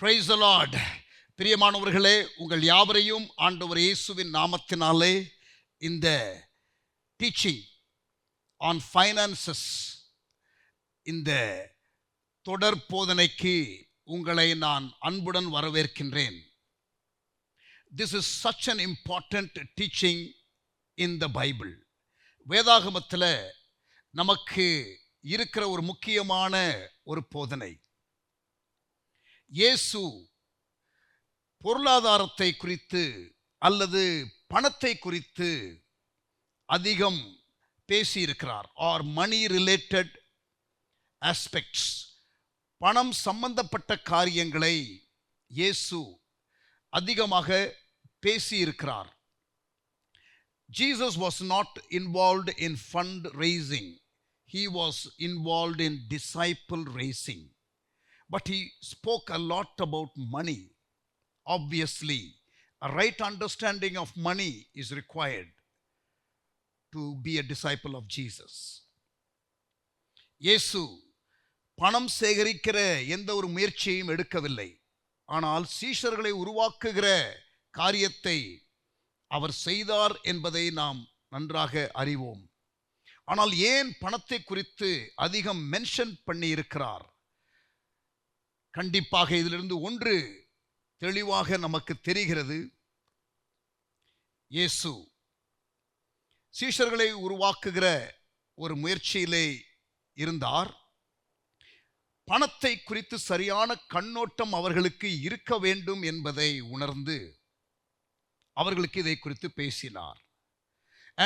Praise the Lord. பிரியமானவர்களே, உங்கள் யாவரையும் ஆண்டவர் இயேசுவின் நாமத்தினாலே இந்த டீச்சிங் ஆன் ஃபைனான்சஸ், இந்த தொடர் போதனைக்கு உங்களை நான் அன்புடன் வரவேற்கின்றேன். This is such an important teaching in the Bible. வேதாகமத்தில் நமக்கு இருக்கிற ஒரு முக்கியமான ஒரு போதனை. இயேசு பொருளாதாரத்தை குறித்து அல்லது பணத்தை குறித்து அதிகம் பேசியிருக்கிறார். ஆர் மணி ரிலேட்டட் ஆஸ்பெக்ட்ஸ், பணம் சம்பந்தப்பட்ட காரியங்களை இயேசு அதிகமாக பேசியிருக்கிறார். Jesus was not involved in fundraising. He was involved in disciple raising. But he spoke a lot about money. Obviously, a right understanding of money is required to be a disciple of Jesus. இயேசு பணம் சேகரிக்கிற எந்த ஒரு முயற்சியையும் எடுக்கவில்லை. ஆனால் சீஷர்களை உருவாக்குகிற காரியத்தை அவர் செய்தார் என்பதை நாம் நன்றாக அறிவோம். ஆனால் ஏன் பணத்தை குறித்து அதிகம் மென்ஷன் பண்ணி இருக்கிறார்? கண்டிப்பாக இதிலிருந்து ஒன்று தெளிவாக நமக்கு தெரிகிறது. இயேசு சீஷர்களை உருவாக்குகிற ஒரு முயற்சியிலே இருந்தார். பணத்தை குறித்து சரியான கண்ணோட்டம் அவர்களுக்கு இருக்க வேண்டும் என்பதை உணர்ந்து அவர்களுக்கு இதை குறித்து பேசினார்.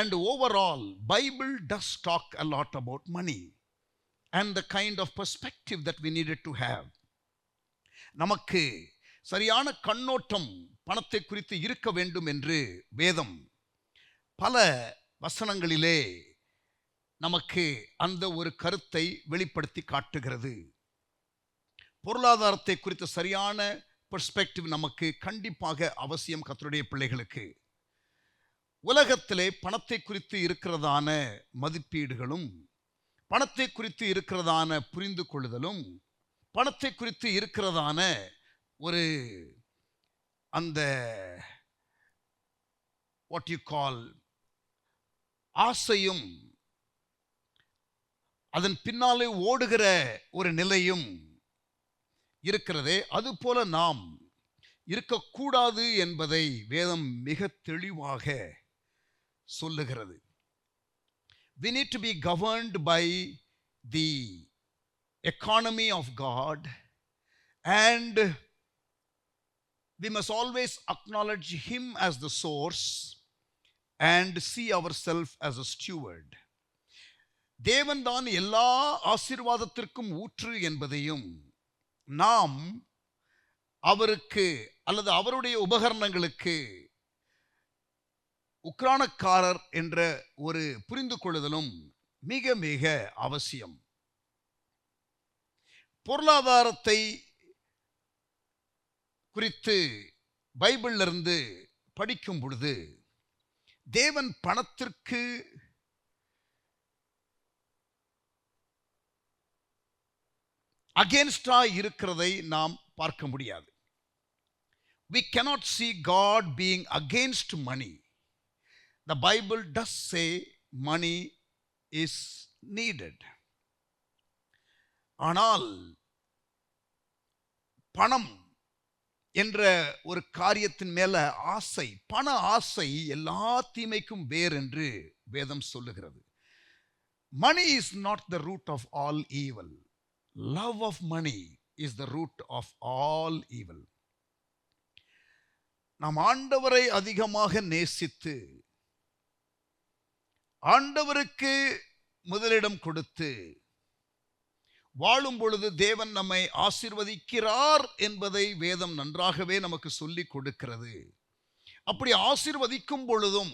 And overall, Bible does talk a lot about money and the kind of perspective that we needed to have. நமக்கு சரியான கண்ணோட்டம் பணத்தை குறித்து இருக்க வேண்டும் என்று வேதம் பல வசனங்களிலே நமக்கு அந்த ஒரு கருத்தை வெளிப்படுத்தி காட்டுகிறது. பொருளாதாரத்தை குறித்த சரியான பெர்ஸ்பெக்டிவ் நமக்கு கண்டிப்பாக அவசியம். கர்த்தருடைய பிள்ளைகளுக்கு உலகத்திலே பணத்தை குறித்து இருக்கிறதான மதிப்பீடுகளும், பணத்தை குறித்து இருக்கிறதான புரிந்து கொள்ளுதலும், பணத்தை குறித்து இருக்கிறதான ஒரு அந்த வாட் யூ கால் ஆசையும், அதன் பின்னாலே ஓடுகிற ஒரு நிலையும் இருக்கிறதே, அதுபோல நாம் இருக்கக்கூடாது என்பதை வேதம் மிக தெளிவாக சொல்லுகிறது. We need to be governed by the economy of God, and we must always acknowledge Him as the source and see ourselves as a steward. தேவன் தான் எல்லா ஆசீர்வாதத்திற்கும் ஊற்று என்பதையும், நாம் அவருக்கு அல்லது அவருடைய உபகரணங்களுக்கு உக்ரானக்காரர் என்ற ஒரு புரிந்து கொள்ளுதலும் மிக மிக அவசியம். பொருளாதாரத்தை குறித்து பைபிளிலிருந்து படிக்கும் பொழுது தேவன் பணத்திற்கு அகேன்ஸ்டா இருக்கிறதை நாம் பார்க்க முடியாது. We cannot see God being against money. The Bible does say money is needed. ஆனால் பணம் என்ற ஒரு காரியத்தின் மேல ஆசை, பண ஆசை எல்லா தீமைக்கும் வேர் என்று வேதம் சொல்லுகிறது. Money is not the root of all evil. Love of money is the root of all evil. நாம் ஆண்டவரை அதிகமாக நேசித்து ஆண்டவருக்கு முதலிடம் கொடுத்து வாழும் பொழுது தேவன் நம்மை ஆசீர்வதிக்கிறார் என்பதை வேதம் நன்றாகவே நமக்கு சொல்லிக் கொடுக்கிறது. அப்படி ஆசீர்வதிக்கும் பொழுதும்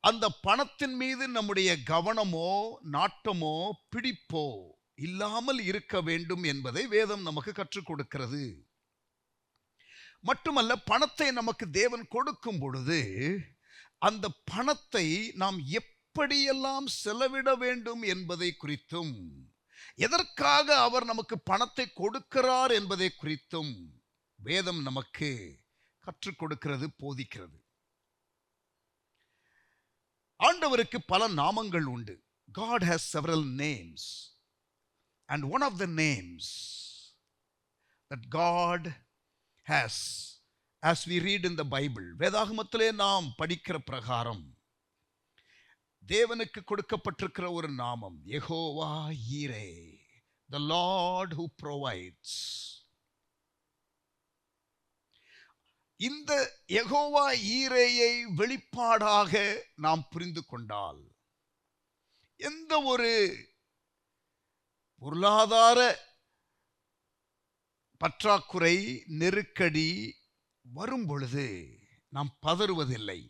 அந்த பணத்தின் மீது நம்முடைய கவனமோ நாட்டமோ பிடிப்போ இல்லாமல் இருக்க வேண்டும் என்பதை வேதம் நமக்கு கற்றுக் கொடுக்கிறது. மட்டுமல்ல, பணத்தை நமக்கு தேவன் கொடுக்கும் பொழுது அந்த பணத்தை நாம் எப்படியெல்லாம் செலவிட வேண்டும் என்பதை குறித்தும், எதற்காக அவர் நமக்கு பணத்தை கொடுக்கிறார் என்பதை குறித்தும் வேதம் நமக்கு கற்றுக் கொடுக்கிறது, போதிக்கிறது. ஆண்டவருக்கு பல நாமங்கள் உண்டு. God has several names. And one of the names that God has, as we read in the Bible, வேதாகமத்திலே நாம் படிக்கிற பிரகாரம் தேவனுக்கு கொடுக்கப்பட்டிருக்கிற ஒரு நாமம் யெகோவா ஈரே, the Lord who provides. இந்த யெகோவா ஈரேயை வெளிப்பாடாக நாம் புரிந்து கொண்டால் எந்த ஒரு பொருளாதார பற்றாக்குறை, நெருக்கடி வரும் பொழுது நாம் பதறுவதில்லை.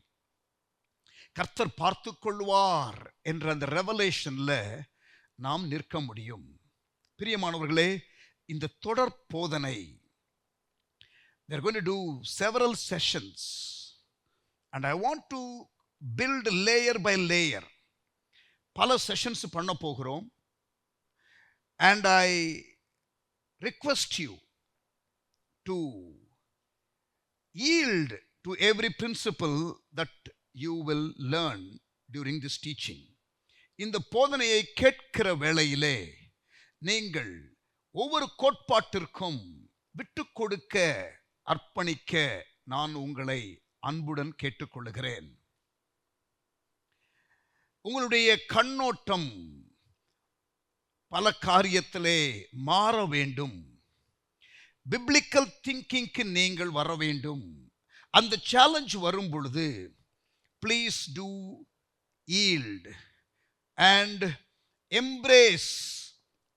கர்த்தர் பார்த்து கொள்வார் என்ற அந்த ரெவலேஷன்ல நாம் நிற்க முடியும். பிரியமானவர்களே, இந்த தொடர் போதனை, we are going to do several sessions and I want to build layer by layer. பல செஷன்ஸ் பண்ண போகிறோம். And I request you to yield to every principle that you will learn during this teaching. இந்த போதனையை கேட்கிற வேளையிலே நீங்கள் ஒவ்வொரு கோட்பாட்டிற்கும் விட்டு கொடுக்க, அர்ப்பணிக்க நான் உங்களை அன்புடன் கேட்டுக்கொள்கிறேன். உங்களுடைய கண்ணோட்டம் பல காரியத்திலே மாற வேண்டும். பிப்ளிக்கல் திங்கிங்க்கு நீங்கள் வர வேண்டும். அந்த சேலஞ்ச் வரும் பொழுது please do yield and embrace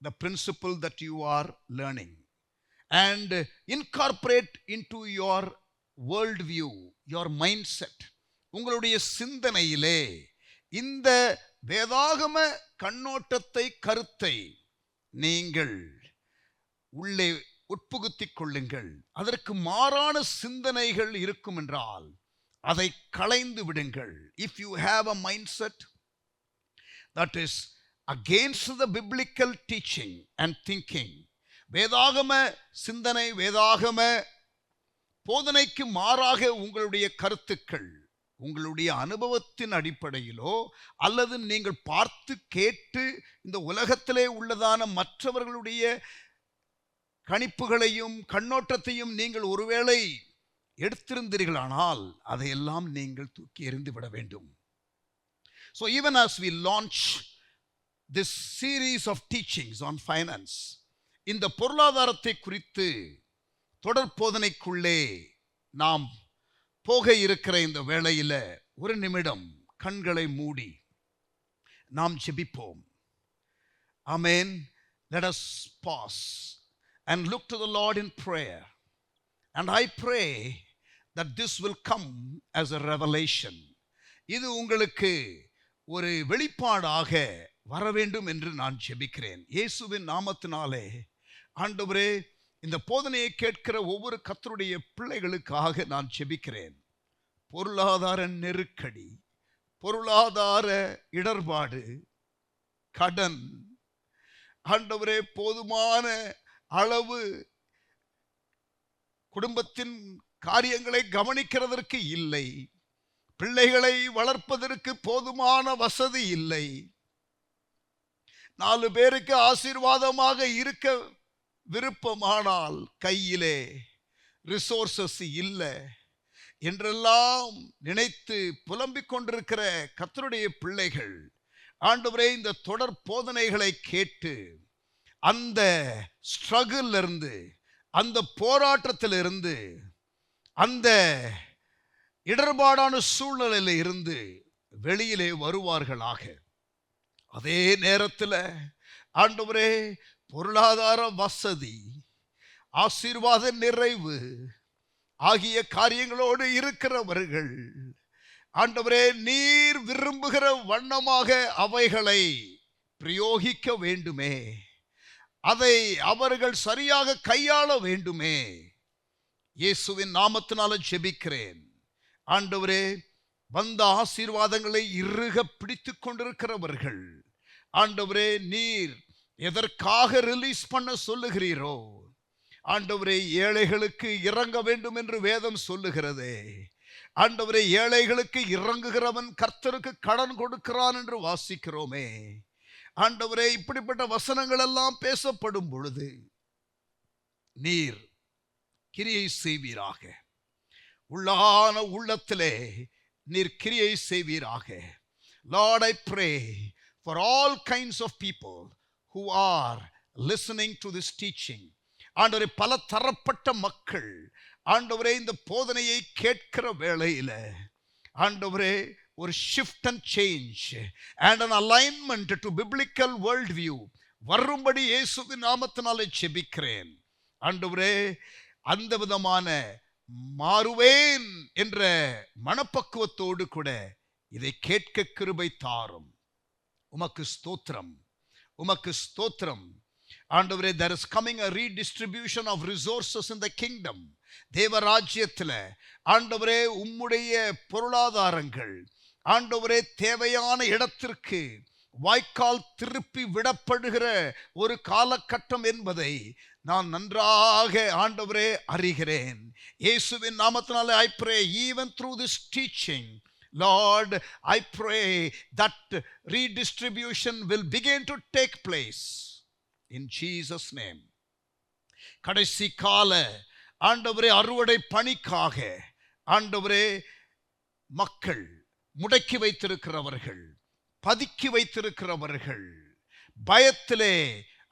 the principle that you are learning and incorporate into your world view, your mindset. உங்களுடைய சிந்தனையிலே இந்த வேதாகம கண்ணோட்டத்தை, கருத்தை நீங்கள் உள்ளே உட்புகுத்திக் கொள்ளுங்கள். அதற்கு மாறான சிந்தனைகள் இருக்கும் என்றால் அதை களைந்து விடுங்கள். If you have a mindset that is against the biblical teaching and thinking, வேதாகம சிந்தனை, வேதாகம போதனைக்கு மாறாக உங்களுடைய கருத்துக்கள், உங்களுடைய அனுபவத்தின் அடிப்படையிலோ அல்லது நீங்கள் பார்த்து கேட்டு இந்த உலகத்திலே உள்ளதான மற்றவர்களுடைய கணிப்புகளையும் கண்ணோட்டத்தையும் நீங்கள் ஒருவேளை எடுத்திருந்தீர்களானால் அதையெல்லாம் நீங்கள் தூக்கி எறிந்து விட வேண்டும். So even as we launch this series of teachings on finance, இந்த பொருளாதாரத்தை குறித்து தொடர் போதனைக்குள்ளே நாம் போக இருக்கிற இந்த வேளையில ஒரு நிமிடம் கண்களை மூடி நாம் ஜெபிப்போம். Amen. Let us pause and look to the Lord in prayer. And I pray that this will come as a revelation. இது உங்களுக்கு ஒரு வெளிப்பாடாக வர வேண்டும் என்று நான் ஜெபிக்கிறேன். இயேசுவின் நாமத்தினாலே ஆண்டவரே, இந்த போதனையை கேட்கிற ஒவ்வொரு கர்த்தருடைய பிள்ளைகளுக்காக நான் ஜெபிக்கிறேன். பொருளாதார நெருக்கடி, பொருளாதார இடர்பாடு, கடன், ஆண்டவரே போதுமான அளவு குடும்பத்தின் காரியங்களை கவனிக்கிறதற்கு இல்லை, பிள்ளைகளை வளர்ப்பதற்கு போதுமான வசதி இல்லை, 4 பேருக்கு ஆசீர்வாதமாக இருக்க விருப்பமானால் கையிலே ரிசோர்சஸ் இல்லை என்றெல்லாம் நினைத்து புலம்பிக் கொண்டிருக்கிற கர்த்தருடைய பிள்ளைகள், ஆண்டவரே இந்த தொடர் போதனைகளை கேட்டு அந்த ஸ்ட்ரகிள் இருந்து, அந்த போராட்டத்திலிருந்து, அந்த இடர்பாடான சூழ்நிலையில் இருந்து வெளியிலே வருவார்களாக. அதே நேரத்தில் ஆண்டவரே பொருளாதார வசதி, ஆசீர்வாத நிறைவு ஆகிய காரியங்களோடு இருக்கிறவர்கள் ஆண்டவரே நீர் விரும்புகிற வண்ணமாக அவைகளை பிரயோகிக்க வேண்டுமே, அதை அவர்கள் சரியாக கையாள வேண்டுமே. இயேசுவின் நாமத்தினால ஜெபிக்கிறேன். ஆண்டவரே, வந்த ஆசீர்வாதங்களை இறுக பிடித்து கொண்டிருக்கிறவர்கள் ஆண்டவரே நீர் எதற்காக ரிலீஸ் பண்ண சொல்லுகிறீரோ ஆண்டவரே, ஏழைகளுக்கு இறங்க வேண்டும் என்று வேதம் சொல்லுகிறதே. ஆண்டவரே, ஏழைகளுக்கு இறங்குகிறவன் கர்த்தருக்கு கடன் கொடுக்கிறான் என்று வாசிக்கிறோமே. ஆண்டவரே, இப்படிப்பட்ட வசனங்கள் எல்லாம் பேசப்படும் பொழுது நீர் கிரியை செய்வீராக. உள்ளான உள்ளத்திலே நீர் கிரியை செய்வீராக. Lord, I pray for all kinds of people who are listening to this teaching. ஆண்டவரே, பல தரப்பட்ட மக்கள் ஆண்டவரே இந்த போதனையை கேட்கிற வேளையில ஆண்டவரே, ஒரு shift and change and an alignment to biblical world view வரும்படி இயேசுவின் நாமத்தினாலே ஜெபிக்கிறேன். ஆண்டவரே, அந்த விதமான மாறுவேன் என்ற மனப்பக்குவத்தோடு கூட இதை கேட்க கிருபை தாரும். உமக்கு ஸ்தோத்திரம், உமக்கு ஸ்தோத்திரம். ஆண்டவரே, there is coming a redistribution of resources in the kingdom. தேவராஜ்யத்தில் ஆண்டவரே, உம்முடைய பொருளாதாரங்கள் ஆண்டவரே தேவையான இடத்திற்கு வாய்க்கால் திருப்பி விடப்படுகிற ஒரு காலகட்டம் என்பதை நான் நன்றாக ஆண்டவரே அறிகிறேன். இயேசுவின் நாமத்தினாலே I pray even through this teaching, Lord, I pray that redistribution will begin to take place in Jesus name. கடைசி கால ஆண்டவரே அறுவடை பணிக்காக ஆண்டவரே மக்கள் முடக்கி வைத்திருக்கிறவர்கள், பதுக்கி வைத்திருக்கிறவர்கள், பயத்திலே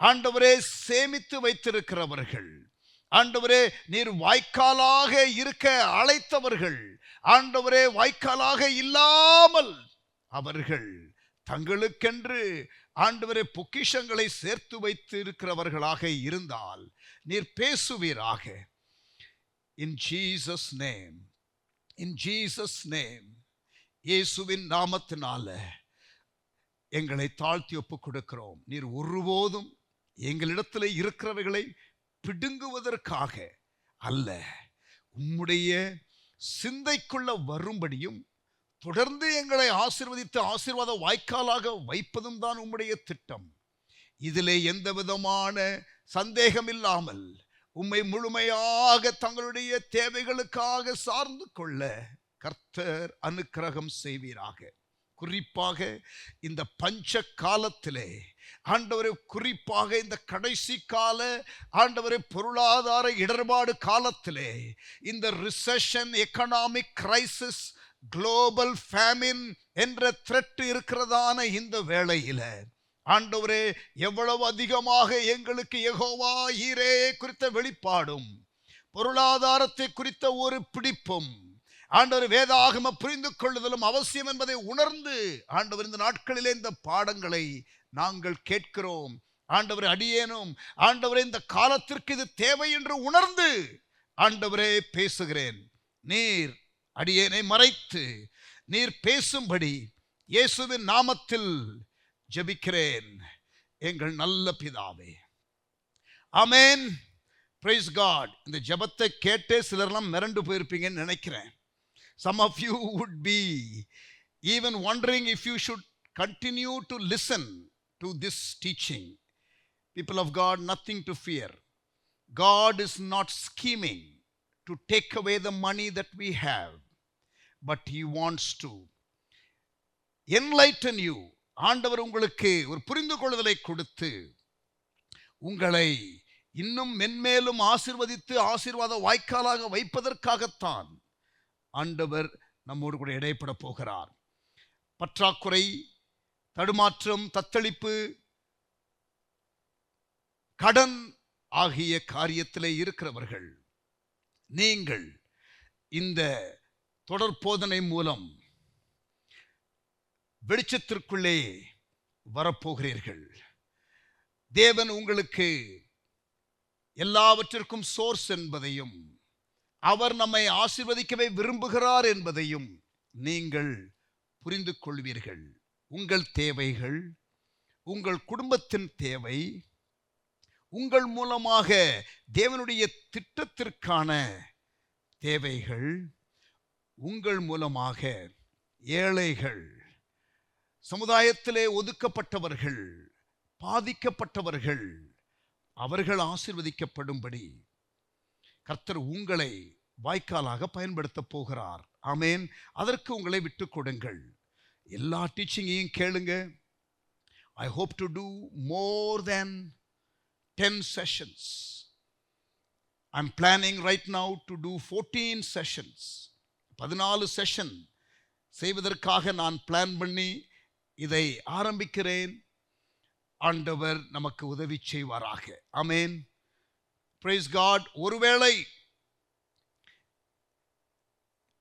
ஆண்டவரே சேமித்து வைத்திருக்கிறவர்கள், ஆண்டவரே நீர் வாய்க்காலாக இருக்க அழைத்தவர்கள், ஆண்டவரே வாய்க்காலாக இல்லாமல் அவர்கள் தங்களுக்கென்று ஆண்டவரே பொக்கிஷங்களை சேர்த்து வைத்து இருக்கிறவர்களாக இருந்தால் நீர் பேசுவீராக. In Jesus name, in Jesus name, இயேசுவின் நாமத்தினால எங்களை தாழ்த்தி ஒப்புக் கொடுக்கிறோம். நீர் ஒருபோதும் எங்களிடத்தில் இருக்கிறவைகளை பிடுங்குவதற்காக அல்ல, உம்முடைய சிந்தைக்குள்ள வரும்படியும் தொடர்ந்து எங்களை ஆசீர்வதித்து ஆசீர்வாத வாய்க்காலாக வைப்பதும் தான் உம்முடைய திட்டம். இதிலே எந்த விதமான சந்தேகம் இல்லாமல் உம்மை முழுமையாக தங்களுடைய தேவைகளுக்காக சார்ந்து கொள்ள கர்த்தர் அனுக்கிரகம் செய்வீராக. குறிப்பாக இந்த பஞ்ச காலத்திலே ஆண்டவரே, குறிப்பாக இந்த கடைசி கால ஆண்டவரே பொருளாதார இடர்பாடு காலத்திலே, இந்த recession, economic crisis, global famine என்ற த்ரெட் இருக்கிறதான இந்த வேளையில ஆண்டவரே, எவ்வளவு அதிகமாக எங்களுக்கு யெகோவா ஈரே குறித்த வெளிப்பாடும் பொருளாதாரத்தை குறித்த ஒரு பிடிப்பும் ஆண்டவர் வேதாகம புரிந்து கொள்ளுதலும் அவசியம் என்பதை உணர்ந்து ஆண்டவர் இந்த நாட்களிலே இந்த பாடங்களை நாங்கள் கேட்கிறோம். ஆண்டவரே, அடியேனும் ஆண்டவரே இந்த காலத்திற்கு இது தேவை என்று உணர்ந்து ஆண்டவரே பேசுகிறேன். நீர் அடியேனை மறைத்து நீர் பேசும்படி இயேசுவின் நாமத்தில் ஜெபிக்கிறேன் எங்கள் நல்ல பிதாவே. ஆமென். Praise God. இந்த ஜெபத்தை கேட்டே சிலர்லாம் மிரண்டு போயிருப்பீங்கன்னு நினைக்கிறேன். Some of you would be even wondering if you should continue to listen to this teaching. People of God, nothing to fear. God is not scheming to take away the money that we have, but He wants to enlighten you. ஆண்டவர் உங்களுக்கு ஒரு புரிந்து கொள்ளுதலை கொடுத்து உங்களை இன்னும் மென்மேலும் ஆசீர்வதித்து ஆசீர்வாத வாய்க்காலாக வைப்பதற்காகத்தான் ஆண்டவர் நம்மோடு கூட இடைப்பட போகிறார். பற்றாக்குறை, தடுமாற்றம், தத்தளிப்பு, கடன் ஆகிய காரியத்திலே இருக்கிறவர்கள், நீங்கள் இந்த தொடர் போதனை மூலம் வெளிச்சத்திற்குள்ளே வரப்போகிறீர்கள். தேவன் உங்களுக்கு எல்லாவற்றிற்கும் சோர்ஸ் என்பதையும் அவர் நம்மை ஆசீர்வதிக்கவே விரும்புகிறார் என்பதையும் நீங்கள் புரிந்து கொள்வீர்கள். உங்கள் தேவைகள், உங்கள் குடும்பத்தின் தேவை, உங்கள் மூலமாக தேவனுடைய திட்டத்திற்கான தேவைகள், உங்கள் மூலமாக ஏழைகள், சமுதாயத்திலே ஒதுக்கப்பட்டவர்கள், பாதிக்கப்பட்டவர்கள், அவர்கள் ஆசீர்வதிக்கப்படும்படி கர்த்தர் உங்களை வாய்க்காலாக பயன்படுத்த போகிறார். ஆமேன். அதற்கு உங்களை விட்டு கொடுங்கள். எல்லா டீச்சிங்கையும் கேளுங்க. I hope to do more than 10 sessions. I'm planning right now to do 14 sessions. 14 session செய்வதற்காக நான் பிளான் பண்ணி இதை ஆரம்பிக்கிறேன். ஆண்டவர் நமக்கு உதவி செய்வாராக. ஆமென். Praise God. ஒருவேளை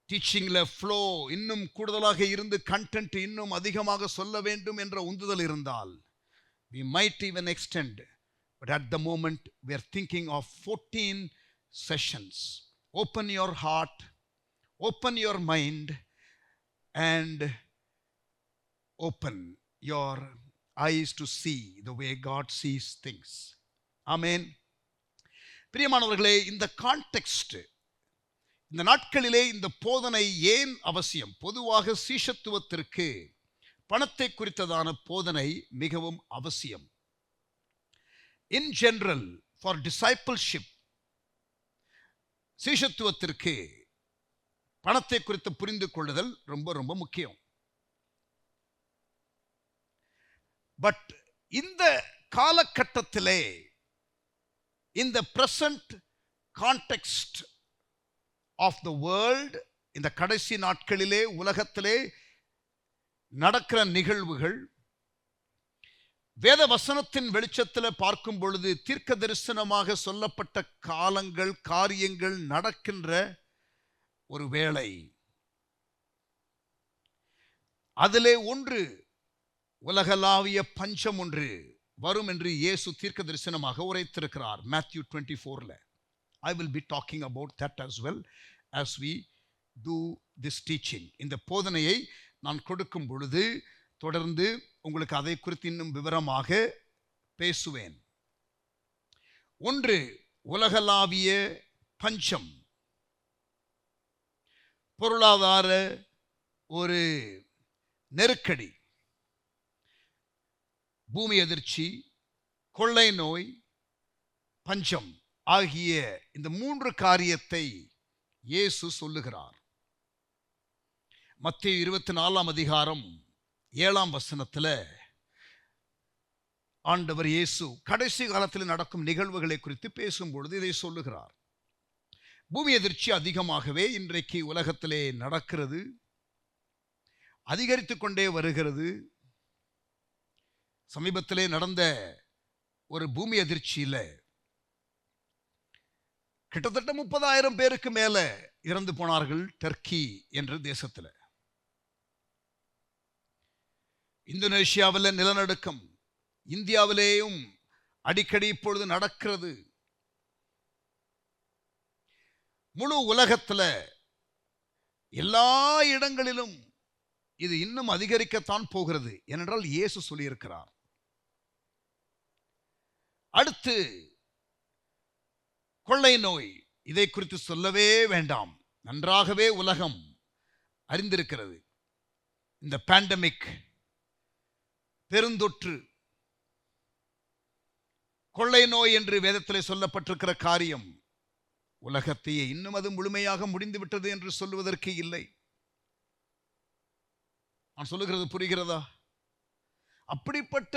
டீச்சிங்ல ஃப்ளோ இன்னும் கூடுதலாக இருந்து கண்டென்ட் இன்னும் அதிகமாக சொல்ல வேண்டும் என்ற உந்துதல் இருந்தால் we might even extend, but at the moment we are thinking of 14 sessions. Open your heart, open your mind, and open your eyes to see the way God sees things. Amen. பிரியமானவர்களே, இந்த context, இந்த நாட்களிலே இந்த போதனை ஏன் அவசியம்? பொதுவாக சீஷத்துவத்திற்கு பணத்தை குறித்ததான போதனை மிகவும் அவசியம். இன் ஜெனரல் ஃபார் டிசைபிள்ஷிப், சீஷத்துவத்திற்கு பணத்தை குறித்து புரிந்து கொள்ளுதல் ரொம்ப ரொம்ப முக்கியம். பட் இந்த காலகட்டத்திலே, இந்த present context of the world, இந்த கடைசி நாட்களிலே உலகத்திலே நடக்கிற நிகழ்வுகள் வேத வசனத்தின் வெளிச்சத்தில் பார்க்கும் பொழுது தீர்க்க தரிசனமாக சொல்லப்பட்ட காலங்கள், காரியங்கள் நடக்கின்ற ஒரு வேளை. அதிலே ஒன்று உலகளாவிய பஞ்சம் ஒன்று வரும் என்று இயேசு தீர்க்க தரிசனமாக உரைத்திருக்கிறார். Matthew 24. I will be talking about that as well as we do this teaching. இந்த போதனையை நான் கொடுக்கும் பொழுது தொடர்ந்து உங்களுக்கு அதை குறித்து இன்னும் விவரமாக பேசுவேன். ஒன்று உலகளாவிய பஞ்சம், பொருளாதார ஒரு நெருக்கடி, பூமி அதிர்ச்சி, கொள்ளை நோய், பஞ்சம் ஆகிய இந்த 3 காரியத்தை இயேசு சொல்லுகிறார். மத்தேயு 24 7 ஆண்டவர் இயேசு கடைசி காலத்தில் நடக்கும் நிகழ்வுகளை குறித்து பேசும்பொழுது இதை சொல்லுகிறார். பூமி அதிர்ச்சி அதிகமாகவே இன்றைக்கு உலகத்திலே நடக்கிறது, அதிகரித்து கொண்டே வருகிறது. சமீபத்திலே நடந்த ஒரு பூமி அதிர்ச்சியில கிட்டத்தட்ட 30,000 பேருக்கு மேல இறந்து போனார்கள் டர்க்கி என்ற தேசத்தில். இந்தோனேஷியாவில் நிலநடுக்கம், இந்தியாவிலேயும் அடிக்கடி இப்பொழுது நடக்கிறது. முழு உலகத்தில் எல்லா இடங்களிலும் இது இன்னும் அதிகரிக்கத்தான் போகிறது. ஏனென்றால் இயேசு சொல்லியிருக்கிறார். அடுத்து கொள்ளை நோய், இதை குறித்து சொல்லவே வேண்டாம், நன்றாகவே உலகம் அறிந்திருக்கிறது. இந்த பேண்டமிக், பெருந்தொற்று, கொள்ளை நோய் என்று வேதத்திலே சொல்லப்பட்டிருக்கிற காரியம் உலகத்தையே இன்னும் அது முழுமையாக முடிந்துவிட்டது என்று சொல்லுவதற்கு இல்லை. நான் சொல்லுகிறது புரிகிறதா? அப்படிப்பட்ட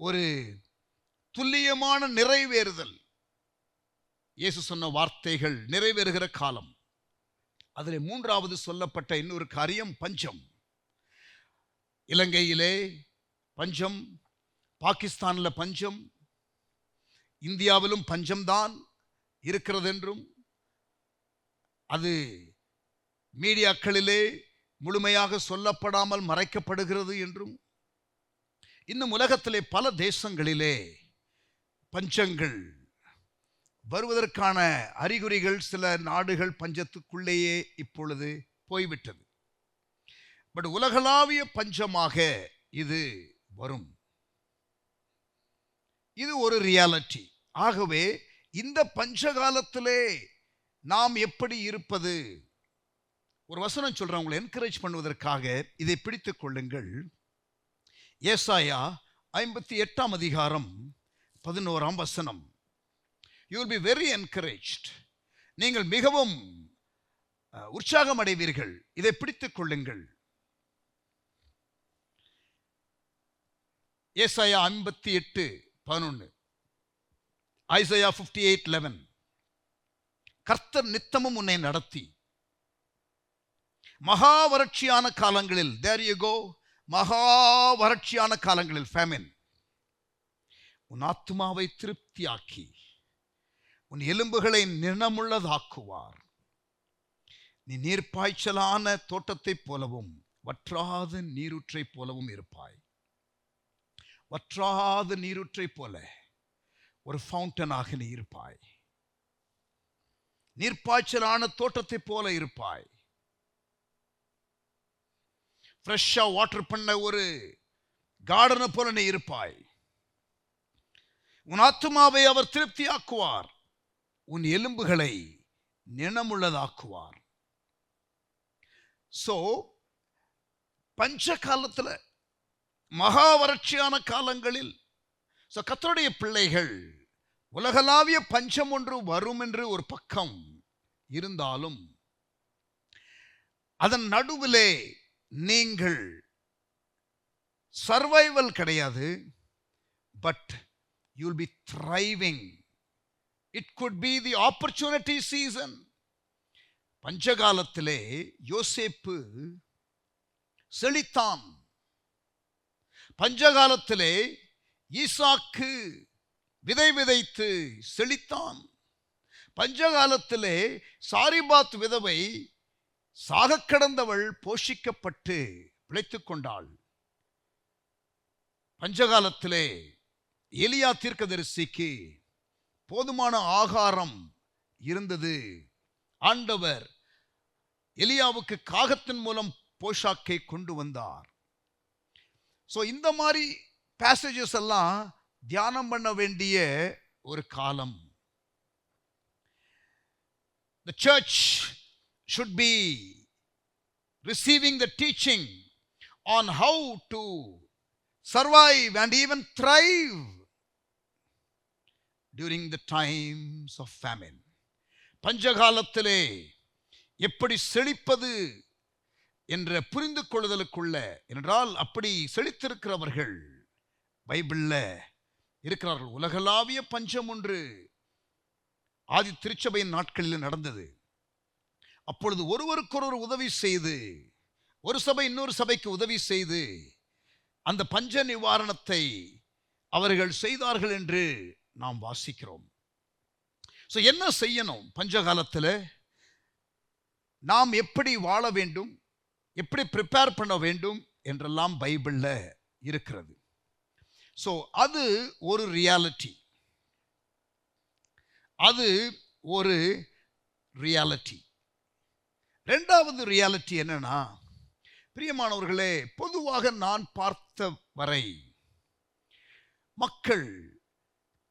ஒரு துல்லியமான நிறைவேறுதல், இயேசு சொன்ன வார்த்தைகள் நிறைவேறுகிற காலம். அதில் 3வது சொல்லப்பட்ட இன்னொரு காரியம் பஞ்சம். இலங்கையிலே பஞ்சம், பாகிஸ்தானில் பஞ்சம், இந்தியாவிலும் பஞ்சம்தான் இருக்கிறது என்றும், அது மீடியாக்களிலே முழுமையாக சொல்லப்படாமல் மறைக்கப்படுகிறது என்றும், இன்னும் உலகத்திலே பல தேசங்களிலே பஞ்சங்கள் வருவதற்கான அறிகுறிகள், சில நாடுகள் பஞ்சத்துக்குள்ளேயே இப்பொழுது போய்விட்டது. பட் உலகளாவிய பஞ்சமாக இது வரும். இது ஒரு ரியாலிட்டி. ஆகவே இந்த பஞ்சகாலத்திலே நாம் எப்படி இருப்பது? ஒரு வசனம் சொல்றேன், உங்களை என்கரேஜ் பண்ணுவதற்காக. இதை பிடித்துக் கொள்ளுங்கள். ஏசாயா 58 11ஆம் வசனம். You will be very encouraged. நீங்கள் மிகவும் உற்சாகம் அடைவீர்கள். இதை பிடித்துக் கொள்ளுங்கள். ஏசாயா 58:11, ஐசாயா 58:11. கர்த்தர் நித்தமும் உன்னை நடத்தி மகா வறட்சியான காலங்களில், there you go, மகா வறட்சியான காலங்களில், famine, உன் ஆத்துமாவை திருப்தியாக்கி உன் எலும்புகளை நிணமுள்ளதாக்குவார். நீ நீர்ப்பாய்ச்சலான தோட்டத்தைப் போலவும் வற்றாத நீரூற்றை போலவும் இருப்பாய். வற்றாத நீரூற்றை போல ஒரு ஃபவுண்டனாக நீ இருப்பாய். நீர்ப்பாய்ச்சலான தோட்டத்தைப் போல இருப்பாய். ஃப்ரெஷ்ஷா வாட்டர் பண்ண ஒரு கார்டனை போல நீ இருப்பாய். உன் ஆத்துமாவை அவர் திருப்தியாக்குவார், உன் எலும்புகளை நிணமுள்ளதாக்குவார். சோ பஞ்ச காலத்தில், மகா வறட்சியான காலங்களில் கர்த்தருடைய பிள்ளைகள், உலகளாவிய பஞ்சம் ஒன்று வரும் என்று ஒரு பக்கம் இருந்தாலும் அதன் நடுவிலே நீங்கள் சர்வைவல் கிடையாது, but you will be thriving. It could be the opportunity season. பஞ்சகாலத்திலே யோசேப்பு செழித்தான். பஞ்சகாலத்திலே ஈசாக்கு விதை விதைத்து செழித்தான். பஞ்சகாலத்திலே சாரிபாத் விதவை சாக கடந்தவள் போஷிக்கப்பட்டு பிழைத்துக் கொண்டாள். பஞ்சகாலத்திலே எலியா தீர்க்கதரிசிக்கு போதுமான ஆகாரம் இருந்தது. ஆண்டவர் எலியாவுக்கு காகத்தின் மூலம் போஷாக்கை கொண்டு வந்தார். சோ இந்த மாதிரி பேசேஜஸ் எல்லாம் தியானம் பண்ண வேண்டிய ஒரு காலம். The church should be receiving the teaching on how to survive and even thrive during the times of famine. பஞ்சகாலத்திலே எப்படி செழிப்பது என்ற புரிந்து கொள்ளுதலுக்குள்ள, என்றால் அப்படி செழித்திருக்கிறவர்கள் பைபிள்ல இருக்கிறார்கள். உலகளாவிய பஞ்சம் ஒன்று ஆதி திருச்சபையின் நாட்களில் நடந்தது. அப்பொழுது ஒருவருக்கொருவர் உதவி செய்து, ஒரு சபை இன்னொரு சபைக்கு உதவி செய்து அந்த பஞ்ச நிவாரணத்தை அவர்கள் செய்தார்கள் என்று நாம் வாசிக்கிறோம். சோ என்ன செய்யணும்? பஞ்சகாலத்தில் நாம் எப்படி வாழ வேண்டும், எப்படி ப்ரிப்பேர் பண்ண வேண்டும் என்றெல்லாம் பைபிள்ல இருக்கிறது. சோ அது ஒரு ரியாலிட்டி. அது ஒரு ரியாலிட்டி. இரண்டாவது ரியாலிட்டி என்னன்னா, பிரியமானவர்களே, பொதுவாக நான் பார்த்த வரை மக்கள்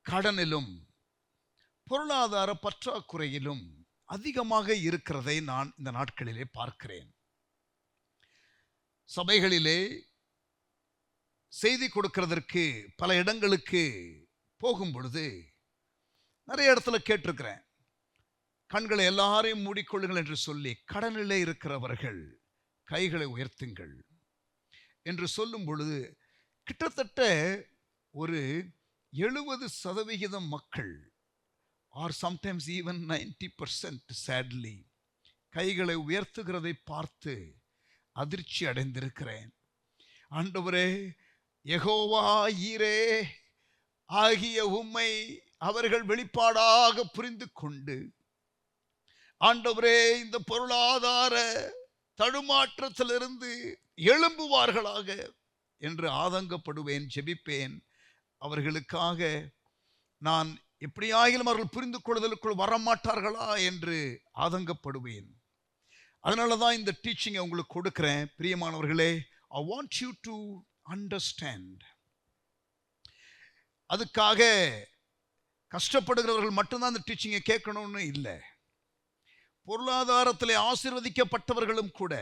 கடனிலும் பொருளாதார பற்றாக்குறையிலும் அதிகமாக இருக்கிறதை நான் இந்த நாட்களிலே பார்க்கிறேன். சபைகளிலே செய்தி கொடுக்கிறதற்கு பல இடங்களுக்கு போகும் பொழுது நிறைய இடத்துல கேட்டிருக்கிறேன், கண்களை எல்லாரையும் மூடிக்கொள்ளுங்கள் என்று சொல்லி, கடனிலே இருக்கிறவர்கள் கைகளை உயர்த்துங்கள் என்று சொல்லும் பொழுது கிட்டத்தட்ட ஒரு 70% மக்கள், ஆர் சம்டைம்ஸ் ஈவன் 90% sadly, கைகளை உயர்த்துகிறதை பார்த்து அதிர்ச்சி அடைந்திருக்கிறேன். ஆண்டவரே, யெகோவா ஈரே ஆகிய உம்மை அவர்கள் வெளிப்பாடாக புரிந்து கொண்டு, ஆண்டவரே, இந்த பொருளாதார தடுமாற்றத்திலிருந்து எழும்புவார்களாக என்று ஆதங்கப்படுவேன், ஜெபிப்பேன். அவர்களுக்காக நான் எப்படியாகிலும் அவர்கள் புரிந்து கொள்ளுதலுக்குள் வரமாட்டார்களா என்று ஆதங்கப்படுவேன். அதனால தான் இந்த டீச்சிங்கை உங்களுக்கு கொடுக்கிறேன். பிரியமானவர்களே, I want you to understand. அதுக்காக கஷ்டப்படுகிறவர்கள் மட்டும்தான் இந்த டீச்சிங்கை கேட்கணும்னு இல்லை. பொருளாதாரத்திலே ஆசீர்வதிக்கப்பட்டவர்களும் கூட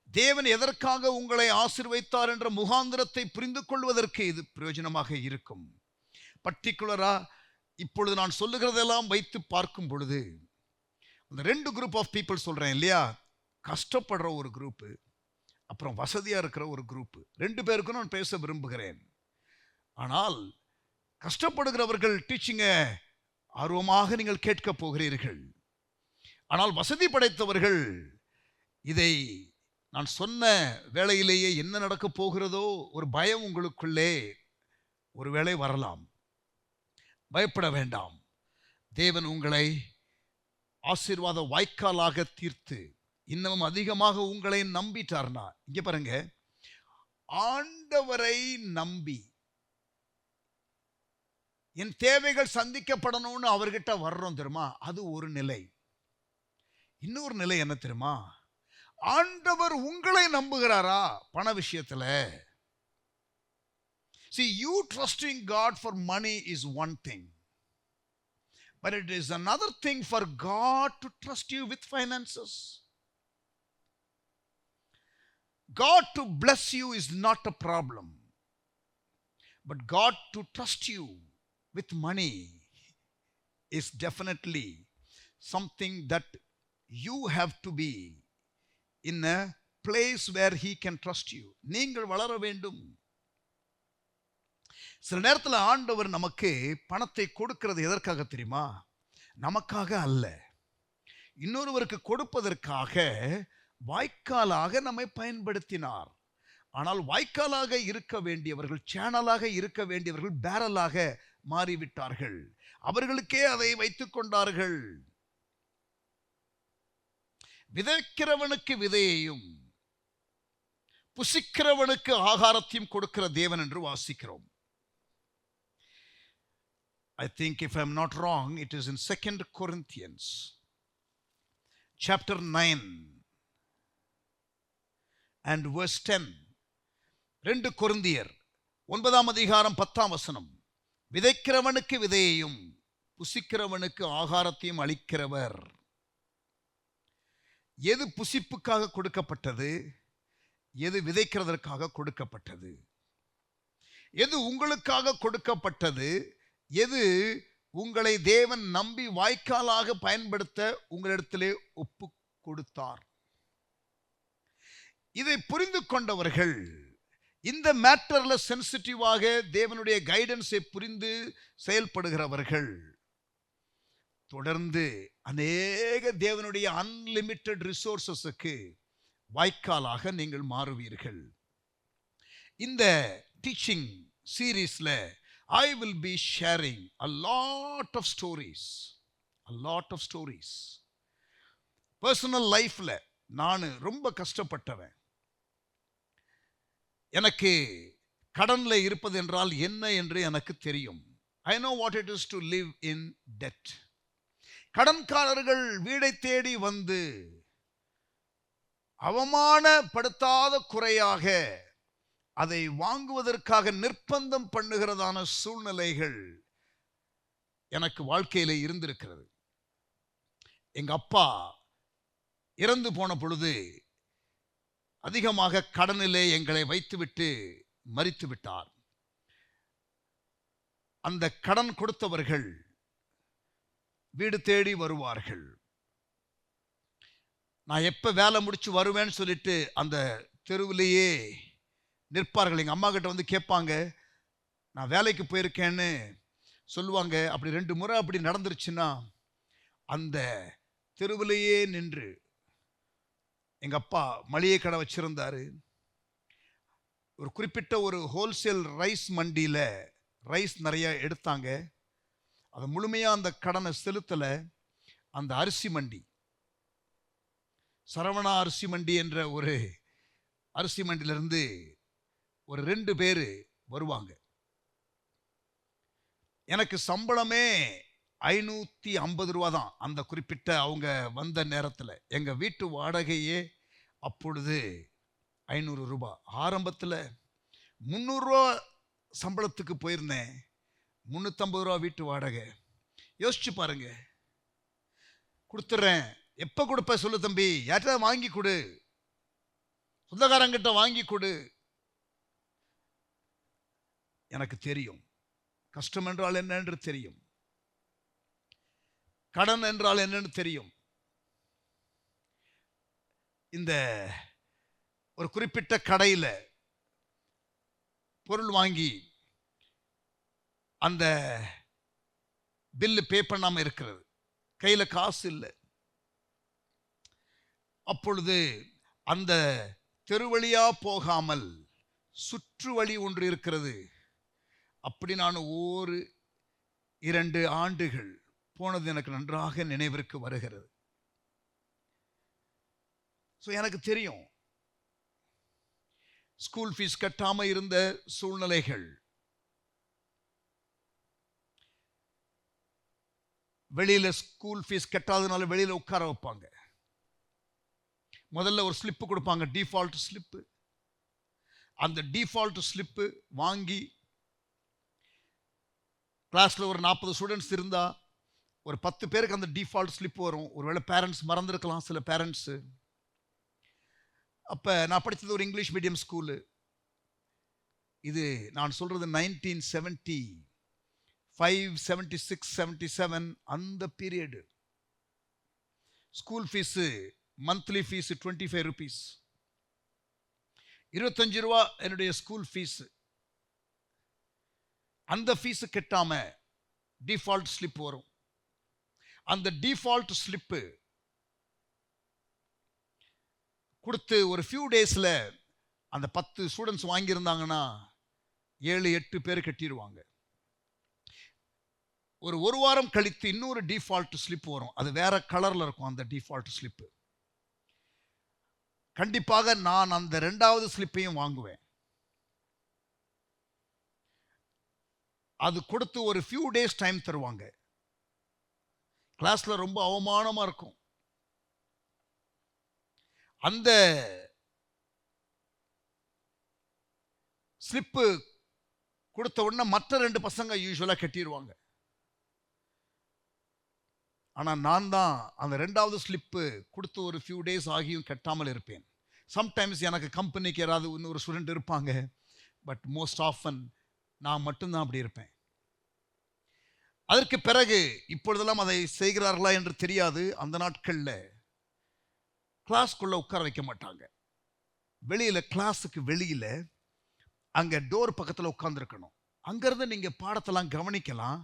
தேவன் எதற்காக உங்களை ஆசீர்வதித்தார் என்ற முகாந்திரத்தை புரிந்து கொள்வதற்கு இது பிரயோஜனமாக இருக்கும். பர்டிகுலரா இப்பொழுது நான் சொல்லுகிறதெல்லாம் வைத்து பார்க்கும் பொழுது அந்த 2 குரூப் ஆஃப் பீப்புள் சொல்றேன் இல்லையா, கஷ்டப்படுற ஒரு குரூப்பு, அப்புறம் வசதியா இருக்கிற ஒரு குரூப். 2 பேருக்கும் நான் பேச விரும்புகிறேன். ஆனால் கஷ்டப்படுகிறவர்கள் டீச்சிங்க ஆர்வமாக நீங்கள் கேட்க போகிறீர்கள். ஆனால் வசதி படைத்தவர்கள் இதை நான் சொன்ன வேளையிலேயே என்ன நடக்கப் போகிறதோ ஒரு பயம் உங்களுக்குள்ளே ஒருவேளை வரலாம். பயப்பட வேண்டாம். தேவன் உங்களை ஆசீர்வாத வாய்க்காலாக தீர்த்து இன்னமும் அதிகமாக உங்களை நம்பிட்டார்னா, இங்க பாருங்க, ஆண்டவரை நம்பி என் தேவைகள் சந்திக்கப்படணும்னு அவர்கிட்ட வர்றோம் தெரியுமா, அது ஒரு நிலை. இன்னொரு நிலை என்ன தெரியுமா, ஆண்டவர் உங்களை நம்புகிறாரா பண விஷயத்துல. See, you trusting God for money is one thing, but it is another thing for God to trust you with finances. God to bless you is not a problem, but God to trust you with money is definitely something that you have to be in a place where he can trust you. நீங்கள் வளர வேண்டும். சில நேரத்தில் ஆண்டவர் நமக்கு பணத்தை கொடுக்கிறது எதற்காக தெரியுமா, நமக்காக அல்ல, இன்னொருவருக்கு கொடுப்பதற்காக வாய்க்காலாக நம்மை பயன்படுத்தினார். ஆனால் வாய்க்காலாக இருக்க வேண்டியவர்கள், சேனலாக இருக்க வேண்டியவர்கள் பேரலாக மாறிவிட்டார்கள். அவர்களுக்கே அதை வைத்துக் கொண்டார்கள். விதைக்கிறவனுக்கு விதையையும் புசிக்கிறவனுக்கு ஆகாரத்தையும் கொடுக்கிற தேவன் என்று வாசிக்கிறோம். I think if I'm not wrong, it is in 2 Corinthians chapter 9 and verse 10. 2 கொரிந்தியர் 9ஆம் அதிகாரம் 10ஆம் வசனம். விதைக்கிறவனுக்கு விதையையும் புசிக்கிறவனுக்கு ஆகாரத்தையும் அளிக்கிறவர். எது புசிப்புக்காக கொடுக்கப்பட்டது, எது விதைக்கிறதற்காக கொடுக்கப்பட்டது, எது உங்களுக்காக கொடுக்கப்பட்டது, எது உங்களை தேவன் நம்பி வாய்க்காலாக பயன்படுத்த உங்களிடத்திலே ஒப்பு கொடுத்தார். இதை புரிந்து கொண்டவர்கள், இந்த மேட்டர்ல சென்சிட்டிவாக தேவனுடைய கைடன்ஸை புரிந்து செயல்படுகிறவர்கள், தொடர்ந்து அநேக தேவனுடைய அன்லிமிட்டெட் ரிசோர்சஸுக்கு வாய்க்காலாக நீங்கள் மாறுவீர்கள். இந்த டீச்சிங் சீரீஸ்ல I will be sharing a lot of stories. Personal lifeல நான் ரொம்ப கஷ்டப்பட்டவன். எனக்கு கடன்ல இருப்பது என்றால் என்ன என்று எனக்கு தெரியும். I know what it is to live in debt. கடன்காரர்கள் வீடை தேடி வந்து அவமானப்படுத்தாத குறையாக அதை வாங்குவதற்காக நிர்பந்தம் பண்ணுகிறதான சூழ்நிலைகள் எனக்கு வாழ்க்கையில இருந்திருக்கிறது. எங்க அப்பா இறந்து போன பொழுது அதிகமாக கடனிலே எங்களை வைத்துவிட்டு மரித்து விட்டார். அந்த கடன் கொடுத்தவர்கள் வீடு தேடி வருவார்கள். நான் எப்ப வேலை முடிச்சு வருவேன்னு சொல்லிட்டு அந்த தெருவிலேயே நிற்பார்கள். எங்க அம்மா கிட்ட வந்து கேட்பாங்க, நான் வேலைக்கு போயிருக்கேன்னு சொல்லுவாங்க. அப்படி 2 முறை அப்படி நடந்துருச்சுன்னா அந்த தெருவிலேயே நின்று, எங்க அப்பா மளிகை கடை வச்சிருந்தாரு. ஒரு குறிப்பிட்ட ஒரு ஹோல்சேல் ரைஸ் மண்டியில ரைஸ் நிறைய எடுத்தாங்க. அதை முழுமையா அந்த கடனை செலுத்தல. அந்த அரிசி மண்டி, சரவணா அரிசி மண்டி என்ற ஒரு அரிசி மண்டியிலிருந்து ஒரு 2 பேர் வருவாங்க. எனக்கு சம்பளமே 550 ரூபா தான் அந்த குறிப்பிட்ட அவங்க வந்த நேரத்தில். எங்க வீட்டு வாடகையே அப்பொழுது 500 ரூபாய். ஆரம்பத்தில் 300 ரூபா சம்பளத்துக்கு போயிருந்தேன். 350 ரூபா வீட்டு வாடகை. யோசிச்சு பாருங்க. கொடுத்துட்றேன். எப்ப கொடுப்ப சொல்லு தம்பி, யார்கிட்ட வாங்கி கொடு, சொந்தக்காரங்கிட்ட வாங்கி கொடு. எனக்கு தெரியும் கஷ்டம் என்றால் என்ன என்று தெரியும், கடன் என்றால் என்னன்னு தெரியும். இந்த ஒரு குறிப்பிட்ட கடையில் பொருள் வாங்கி அந்த பில்லு பே பண்ணாம இருக்கிறது, கையில காசு இல்லை. அப்பொழுது அந்த தெருவழியா போகாமல் சுற்று வழி ஒன்று இருக்கிறது. அப்படி நான் 1-2 ஆண்டுகள் போனது எனக்கு நன்றாக நினைவிற்கு வருகிறது. எனக்கு தெரியும், ஸ்கூல் ஃபீஸ் கட்டாம இருந்த சூழ்நிலைகள், வெளியில ஸ்கூல் ஃபீஸ் கட்டாதனால வெளியில உட்கார வைப்பாங்க. முதல்ல ஒரு ஸ்லிப்பு கொடுப்பாங்க, டிஃபால்ட் ஸ்லிப்பு. அந்த டிஃபால்ட் ஸ்லிப்பு வாங்கி கிளாஸ்ல ஒரு 40 ஸ்டூடெண்ட்ஸ் இருந்தா ஒரு 10 பேருக்கு அந்த டிஃபால்ட் ஸ்லிப் வரும். ஒருவேளை பேரண்ட்ஸ் மறந்துருக்கலாம், சில பேரண்ட்ஸ். அப்ப நான் படித்தது ஒரு இங்கிலீஷ் மீடியம் ஸ்கூலு. இது நான் சொல்றது 1975, 76, 77 அந்த period. School fees, monthly fees 25 rupees, 25 ரூபா என்னுடைய ஸ்கூல் ஃபீஸு. அந்த ஃபீஸு கட்டாம டிஃபால்ட் ஸ்லிப் வரும். அந்த டிஃபால்ட் ஸ்லிப்பு கொடுத்து ஒரு ஃபியூ டேஸில் அந்த 10 ஸ்டூடெண்ட்ஸ் வாங்கியிருந்தாங்கன்னா 7-8 பேர் கட்டிடுவாங்க. ஒரு வாரம் கழித்து இன்னொரு டிஃபால்ட் ஸ்லிப் வரும். அது வேற கலர்ல இருக்கும். அந்த டிஃபால்ட் ஸ்லிப்பு கண்டிப்பாக நான் அந்த 2வது ஸ்லிப்பையும் வாங்குவேன். அது கொடுத்து ஒரு ஃபியூ டேஸ் டைம் தருவாங்க. கிளாஸ்ல ரொம்ப அவமானமா இருக்கும். அந்த ஸ்லிப்பு கொடுத்த உடனே மற்ற 2 பசங்க யூசுவலா கட்டிடுவாங்க. ஆனா நான் தான் அந்த 2வது ஸ்லிப்பு கொடுத்து ஒரு ஃபியூ டேஸ் ஆகியும் கட்டாமல் இருப்பேன். சம்டைம்ஸ் எனக்கு கம்பெனிக்கு யாராவது இன்னொரு ஸ்டூடெண்ட் இருப்பாங்க, பட் மோஸ்ட் ஆஃபன் நான் மட்டும்தான் அப்படி இருப்பேன். அதற்கு பிறகு இப்பொழுதெல்லாம் அதை செய்கிறார்களா என்று தெரியாது. அந்த நாட்களில் கிளாஸ்க்குள்ள உட்கார வைக்க மாட்டாங்க. வெளியில, கிளாஸுக்கு வெளியில அங்க டோர் பக்கத்தில் உட்கார்ந்துருக்கணும். அங்கிருந்து நீங்க பாடத்தெல்லாம் கவனிக்கலாம்.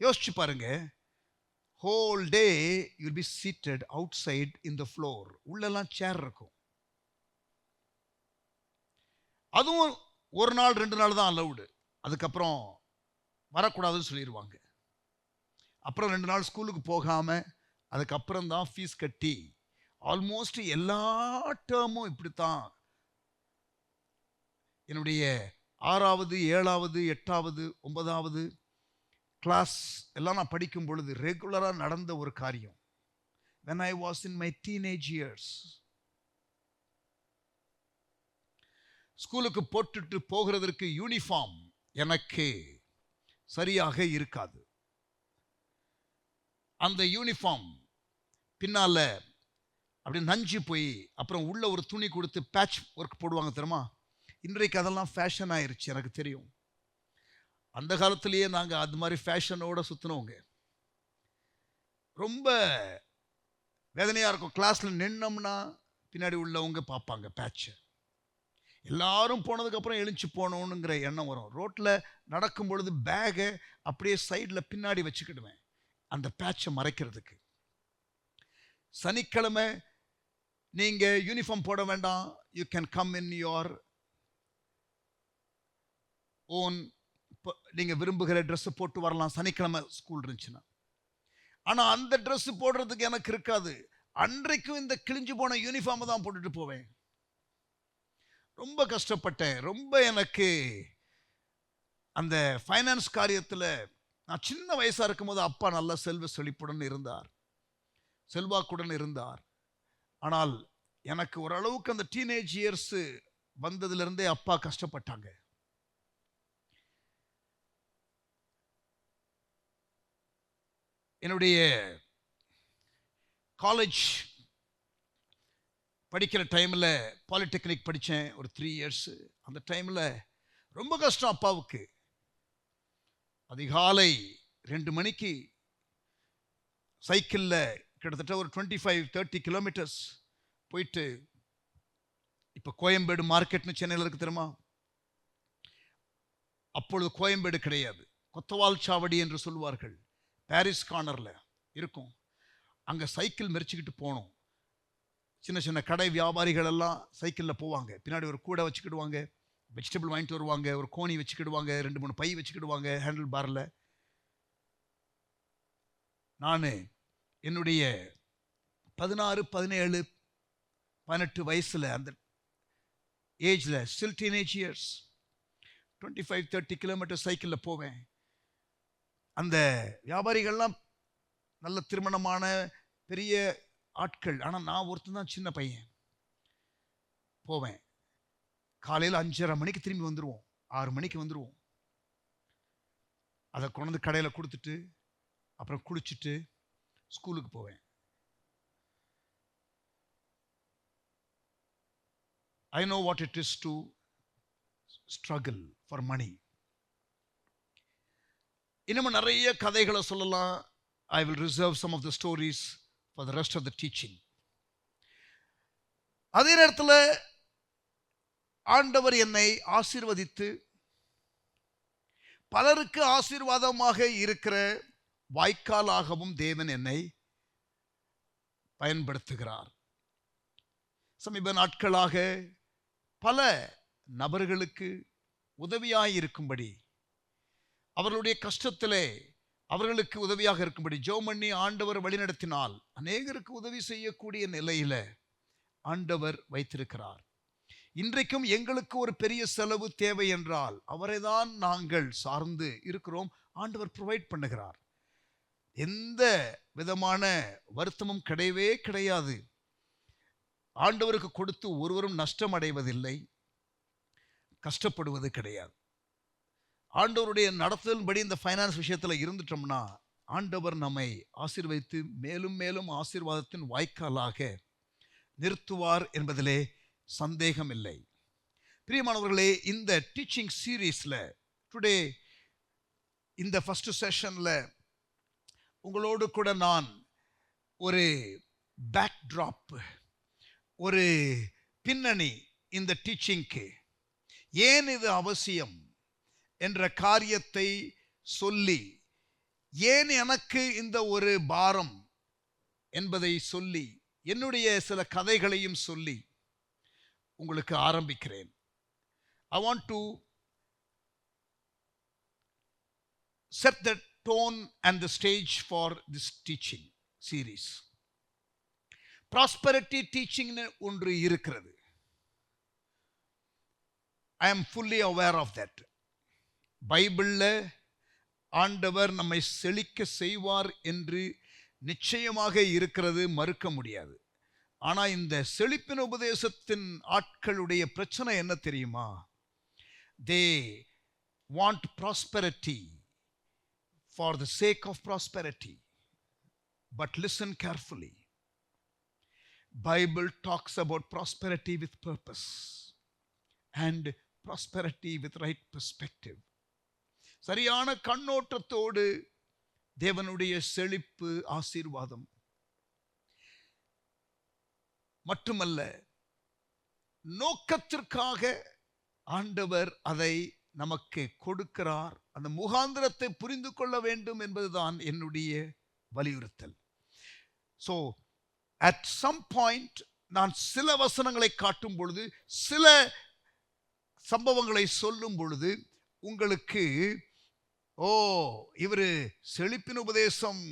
யோசிச்சு பாருங்க, whole day you'll be seated outside in the floor. உள்ளெல்லாம் சேர் இருக்கும். அதுவும் ஒரு நாள் 2 நாள் தான் அலவுடு. அதுக்கப்புறம் வரக்கூடாதுன்னு சொல்லிடுவாங்க. அப்புறம் 2 நாள் ஸ்கூலுக்கு போகாம அதுக்கப்புறம் தான் ஃபீஸ் கட்டி, ஆல்மோஸ்ட் எல்லா டேர்மும் இப்படித்தான். என்னுடைய 6வது, 7வது, 8வது, 9வது கிளாஸ் எல்லாம் நான் படிக்கும் பொழுது ரெகுலராக நடந்த ஒரு காரியம். when I was in my teenage years, ஸ்கூலுக்கு போட்டுட்டு போகிறதற்கு யூனிஃபார்ம் எனக்கு சரியாக இருக்காது. அந்த யூனிஃபார்ம் பின்னால அப்படி நஞ்சு போய் அப்புறம் உள்ள ஒரு துணி கொடுத்து பேட்ச் ஒர்க் போடுவாங்க தெரியுமா? இன்றைக்கு அதெல்லாம் ஃபேஷன் ஆயிருச்சு, எனக்கு தெரியும். அந்த காலத்திலேயே நாங்கள் அது மாதிரி ஃபேஷனோட சுற்றினவங்க. ரொம்ப வேதனையாக இருக்கும். கிளாஸில் நின்னோம்னா பின்னாடி உள்ளவங்க பார்ப்பாங்க பேட்சை. எல்லாரும் போனதுக்கப்புறம் எழுச்சி போகணுங்கிற எண்ணம் வரும். ரோட்டில் நடக்கும் பொழுது பேகை அப்படியே சைடில் பின்னாடி வச்சுக்கிடுவேன், அந்த பேட்சை மறைக்கிறதுக்கு. சனிக்கிழமை நீங்கள் யூனிஃபார்ம் போட வேண்டாம், you can come in your own, நீங்கள் விரும்புகிற ட்ரெஸ்ஸு போட்டு வரலாம் சனிக்கிழமை ஸ்கூல் இருந்துச்சுன்னா. ஆனால் அந்த ட்ரெஸ்ஸு போடுறதுக்கு எனக்கு இருக்காது. அன்றைக்கும் இந்த கிழிஞ்சு போன யூனிஃபார்மை தான் போட்டுட்டு போவேன். ரொம்ப கஷ்டப்பட்டேன். ரொம்ப எனக்கு அந்த ஃபைனான்ஸ் காரியத்தில் நான் சின்ன வயசாக இருக்கும்போது அப்பா நல்ல செல்வ செழிப்புடன் இருந்தார், செல்வாக்குடன் இருந்தார். ஆனால் எனக்கு ஓரளவுக்கு அந்த டீனேஜ் இயர்ஸு வந்ததுலேருந்தே அப்பா கஷ்டப்பட்டாங்க. என்னுடைய காலேஜ் படிக்கிற டைமில் பாலிடெக்னிக் படித்தேன் ஒரு 3 years. அந்த டைமில் ரொம்ப கஷ்டம் அப்பாவுக்கு. அதிகாலை 2 மணிக்கு சைக்கிளில் கிட்டத்தட்ட ஒரு 25-30 கிலோமீட்டர்ஸ் போயிட்டு, இப்போ கோயம்பேடு மார்க்கெட்னு சென்னையில் இருக்கு தெரியுமா? அப்பொழுது கோயம்பேடு கிடையாது, கொத்தவால் சாவடி என்று சொல்வார்கள், பாரிஸ் கார்னரில் இருக்கும். அங்கே சைக்கிள் மெரிச்சிக்கிட்டு போனோம். சின்ன சின்ன கடை வியாபாரிகள் எல்லாம் சைக்கிளில் போவாங்க. பின்னாடி ஒரு கூடை வச்சுக்கிடுவாங்க, வெஜிடபிள் வாங்கிட்டு வருவாங்க, ஒரு கோணி வச்சுக்கிடுவாங்க, 2-3 பை வச்சுக்கிடுவாங்க ஹேண்டில் பாரில். நான் என்னுடைய 16, 17, 18 வயசில், அந்த ஏஜில், ஸ்டில் டீனேஜ் இயர்ஸ், 25-30 கிலோமீட்டர் சைக்கிளில் போவேன். அந்த வியாபாரிகள்லாம் நல்ல திருமணமான பெரிய ஆட்கள். ஆனால் நான் ஒருத்தன் தான் சின்ன பையன். போவேன். காலையில் 5:30 மணிக்கு திரும்பி வந்துடுவோம், 6 மணிக்கு வந்துடுவோம். அதை கொண்டு வந்து கடையில் கொடுத்துட்டு அப்புறம் குளிச்சுட்டு ஸ்கூலுக்கு போவேன். I know what it is to struggle for money. இன்னும் நிறைய கதைகளை சொல்லலாம். I will reserve some of the stories for the rest of the teaching. அதே நேரத்தில் ஆண்டவர் என்னை ஆசீர்வதித்து பலருக்கு ஆசீர்வாதமாக இருக்கிற வாய்க்காலாகவும் தேவன் என்னை பயன்படுத்துகிறார். சமீப நாட்களாக பல நபர்களுக்கு உதவியாயிருக்கும்படி, அவர்களுடைய கஷ்டத்திலே அவர்களுக்கு உதவியாக இருக்கும்படி ஜெபம் பண்ணி ஆண்டவர் வழிநடத்தினால் அநேகருக்கு உதவி செய்யக்கூடிய நிலையில ஆண்டவர் வைத்திருக்கிறார். இன்றைக்கும் எங்களுக்கு ஒரு பெரிய செலவு தேவை என்றால் அவரை தான் நாங்கள் சார்ந்து இருக்கிறோம். ஆண்டவர் ப்ரொவைட் பண்ணுகிறார். எந்த விதமான வருத்தமும் கிடையவே கிடையாது. ஆண்டவருக்கு கொடுத்து ஒருவரும் நஷ்டம் அடைவதில்லை, கஷ்டப்படுவது கிடையாது. ஆண்டவருடைய நடத்துதலின்படி இந்த ஃபைனான்ஸ் விஷயத்தில் இருந்துட்டோம்னா ஆண்டவர் நம்மை ஆசீர்வதித்து மேலும் மேலும் ஆசீர்வாதத்தின் வாய்க்காலாக நிறுத்துவார் என்பதிலே சந்தேகம் இல்லை. பிரியமானவர்களே, இந்த டீச்சிங் சீரீஸில் டுடே இந்த ஃபர்ஸ்ட் செஷனில் உங்களோடு கூட நான் ஒரு பேக்ட்ராப், ஒரு பின்னணி, இந்த டீச்சிங்க்கு ஏன் இது அவசியம் என்ற காரியத்தை சொல்லி, ஏன் எனக்கு இந்த ஒரு பாரம் என்பதை சொல்லி, என்னுடைய சில கதைகளையும் சொல்லி உங்களுக்கு ஆரம்பிக்கிறேன். I want to set the tone and the stage for this teaching series. Prosperity teaching ஒன்று இருக்கிறது. I am fully aware of that. பைபிளில் ஆண்டவர் நம்மை செழிக்க செய்வார் என்று நிச்சயமாக இருக்கிறது, மறுக்க முடியாது. ஆனால் இந்த செழிப்பின் உபதேசத்தின் ஆட்களுடைய பிரச்சனை என்ன தெரியுமா? They want prosperity for the sake of prosperity. But listen carefully. Bible talks about prosperity with purpose and prosperity with right perspective. சரியான கண்ணோட்டத்தோடு தேவனுடைய செழிப்பு, ஆசீர்வாதம் மட்டுமல்ல, நோக்கத்திற்காக ஆண்டவர் அதை நமக்கு கொடுக்கிறார். அந்த முகாந்திரத்தை புரிந்து கொள்ள வேண்டும் என்பதுதான் என்னுடைய வலியுறுத்தல். ஸோ at some point நான் சில வசனங்களை காட்டும் பொழுது, சில சம்பவங்களை சொல்லும் பொழுது உங்களுக்கு இவர் செழிப்பின் உபதேசம்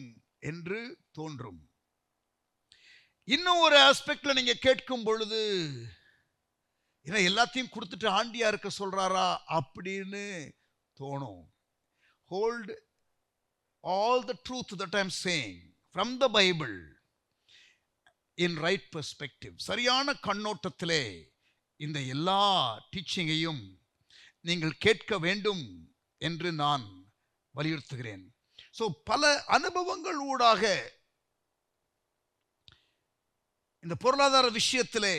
என்று தோன்றும். இன்னும் ஒரு ஆஸ்பெக்ட்ல நீங்க கேட்கும் பொழுது, ஏன்னா எல்லாத்தையும் கொடுத்துட்டு ஆண்டியா இருக்க சொல்றாரா அப்படின்னு தோணும். Hold all the truth that I am saying from the Bible in right perspective. சரியான கண்ணோட்டத்திலே இந்த எல்லா டீச்சிங்கையும் நீங்கள் கேட்க வேண்டும் என்று நான் வலியுறுத்துகிறேன். ஸோ பல அனுபவங்கள் ஊடாக இந்த பொருளாதார விஷயத்திலே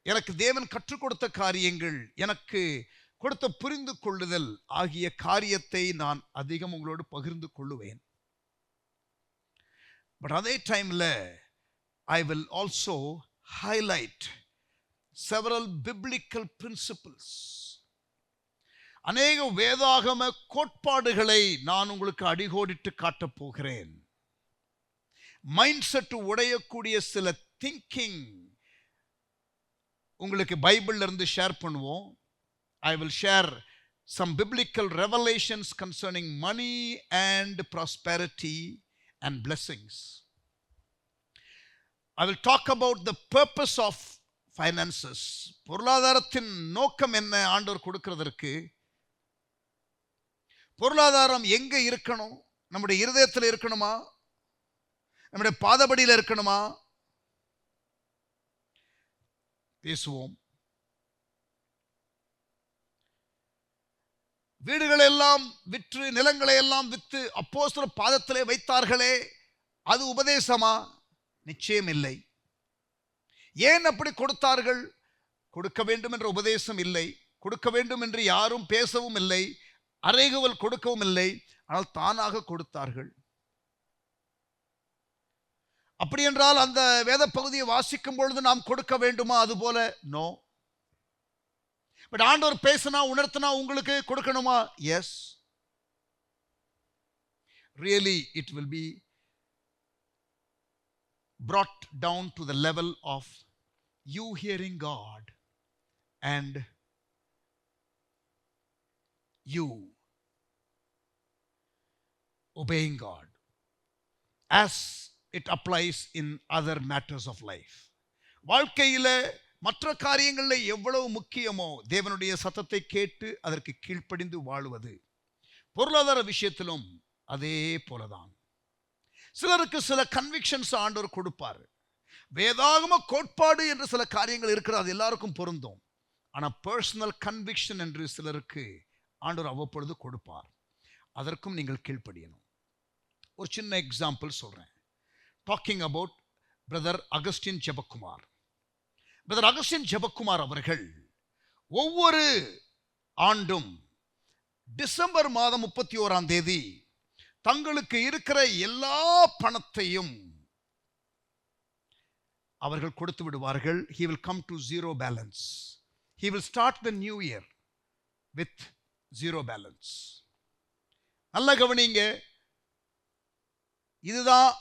எனக்கு தேவன் கற்றுக் கொடுத்த காரியங்கள், எனக்கு கொடுத்த புரிந்து கொள்ளுதல் ஆகிய காரியத்தை நான் அதிகம் உங்களோடு பகிர்ந்து கொள்ளுவேன். பட் அதே டைம்ல I will also highlight several biblical principles. அநேக வேதாகம கோட்பாடுகளை நான் உங்களுக்கு அடிகோடிட்டு காட்டப் போகிறேன். மைண்ட் செட் உடையக்கூடிய சில திங்கிங் உங்களுக்கு பைபிள்ல இருந்து ஷேர் பண்ணுவோம். I will share some biblical revelations concerning money and prosperity and blessings. I will talk about the purpose of finances. பொருளாதாரத்தின் நோக்கம் என்ன ஆண்டவர் கொடுக்கிறதற்கு? பொருளாதாரம் எங்க இருக்கணும்? நம்முடைய இருதயத்தில் இருக்கணுமா? நம்முடைய பாதபடியில் இருக்கணுமா? பேசுவோம். வீடுகளை எல்லாம் விற்று நிலங்களை எல்லாம் விற்று அப்போஸ்தலர் பாதத்திலே வைத்தார்களே, அது உபதேசமா? நிச்சயம் இல்லை. ஏன் அப்படி கொடுத்தார்கள்? கொடுக்க வேண்டும் என்ற உபதேசம் இல்லை, கொடுக்க வேண்டும் என்று யாரும் பேசவும் இல்லை, அறைகுவல் கொடுக்கவும் இல்லை. ஆனால் தானாக கொடுத்தார்கள். அப்படி என்றால் அந்த வேத பகுதியை வாசிக்கும் பொழுது நாம் கொடுக்க வேண்டுமா? அதுபோல நோ. பட் ஆண்டவர் பேசினா உணர்த்தினா உங்களுக்கு கொடுக்கணுமா? Yes. Really it will be brought down to the level of you hearing God and you obeying God as it applies in other matters of life. வாழ்க்கையில மற்ற காரியங்களில் எவ்வளவு முக்கியமோ தேவனுடைய சத்தத்தை கேட்டு அதற்கு கீழ்ப்படிந்து வாழுவது, பொருளாதார விஷயத்திலும் அதே போலதான். சிலருக்கு சில கன்விக்ஷன்ஸ் ஆண்டவர் கொடுப்பார். வேதாகம கோட்பாடு என்று சில காரியங்கள் இருக்கிறது, அது எல்லாருக்கும் பொருந்தும். ஆனால் பர்சனல் கன்விக்ஷன் என்று சிலருக்கு ஆண்டவர் அவ்வப்பொழுது கொடுப்பார். அதற்கும் நீங்கள் கீழ்ப்படியணும். ஒரு சின்ன எக்ஸாம்பிள் சொல்றேன். Talking about brother Augustine Jebakumar. Brother Augustine Jebakumar அவர்கள் ஒவ்வொரு ஆண்டும் டிசம்பர் மாதம் 31ஆம் தேதி தங்களுக்கு இருக்கிற எல்லா பணத்தையும் அவர்கள் கொடுத்து விடுவார்கள். he will come to zero balance. he will start the new year with zero balance. நல்ல கவனிங்க, இதுதான்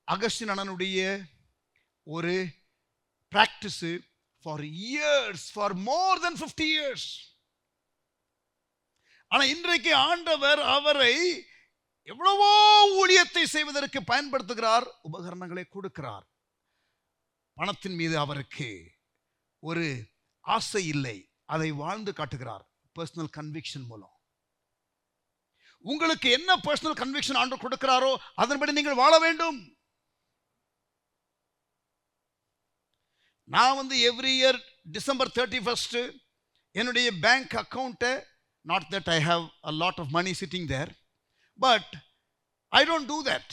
அகஸ்டின் அண்ணனுடைய ஒரு practice for years, for more than 50 years. ஆனா இன்றைக்கு ஆண்டவர் அவரை எவ்வளவோ ஊழியத்தை செய்வதற்கு பயன்படுத்துகிறார், உபகரணங்களை கொடுக்கிறார். பணத்தின் மீது அவருக்கு ஒரு ஆசை இல்லை, அதை வாழ்ந்து காட்டுகிறார் பர்சனல் கன்விக்ஷன் மூலம். உங்களுக்கு என்ன பர்சனல் கன்விக்ஷன் ஆண்டவர் கொடுக்கிறாரோ அதன்படி நீங்கள் வாழ வேண்டும். நான் எவ்ரி இயர் டிசம்பர் 31 என்னுடைய பேங்க் அக்கௌண்ட்டை, not that I have a lot of money sitting there, but I don't do that,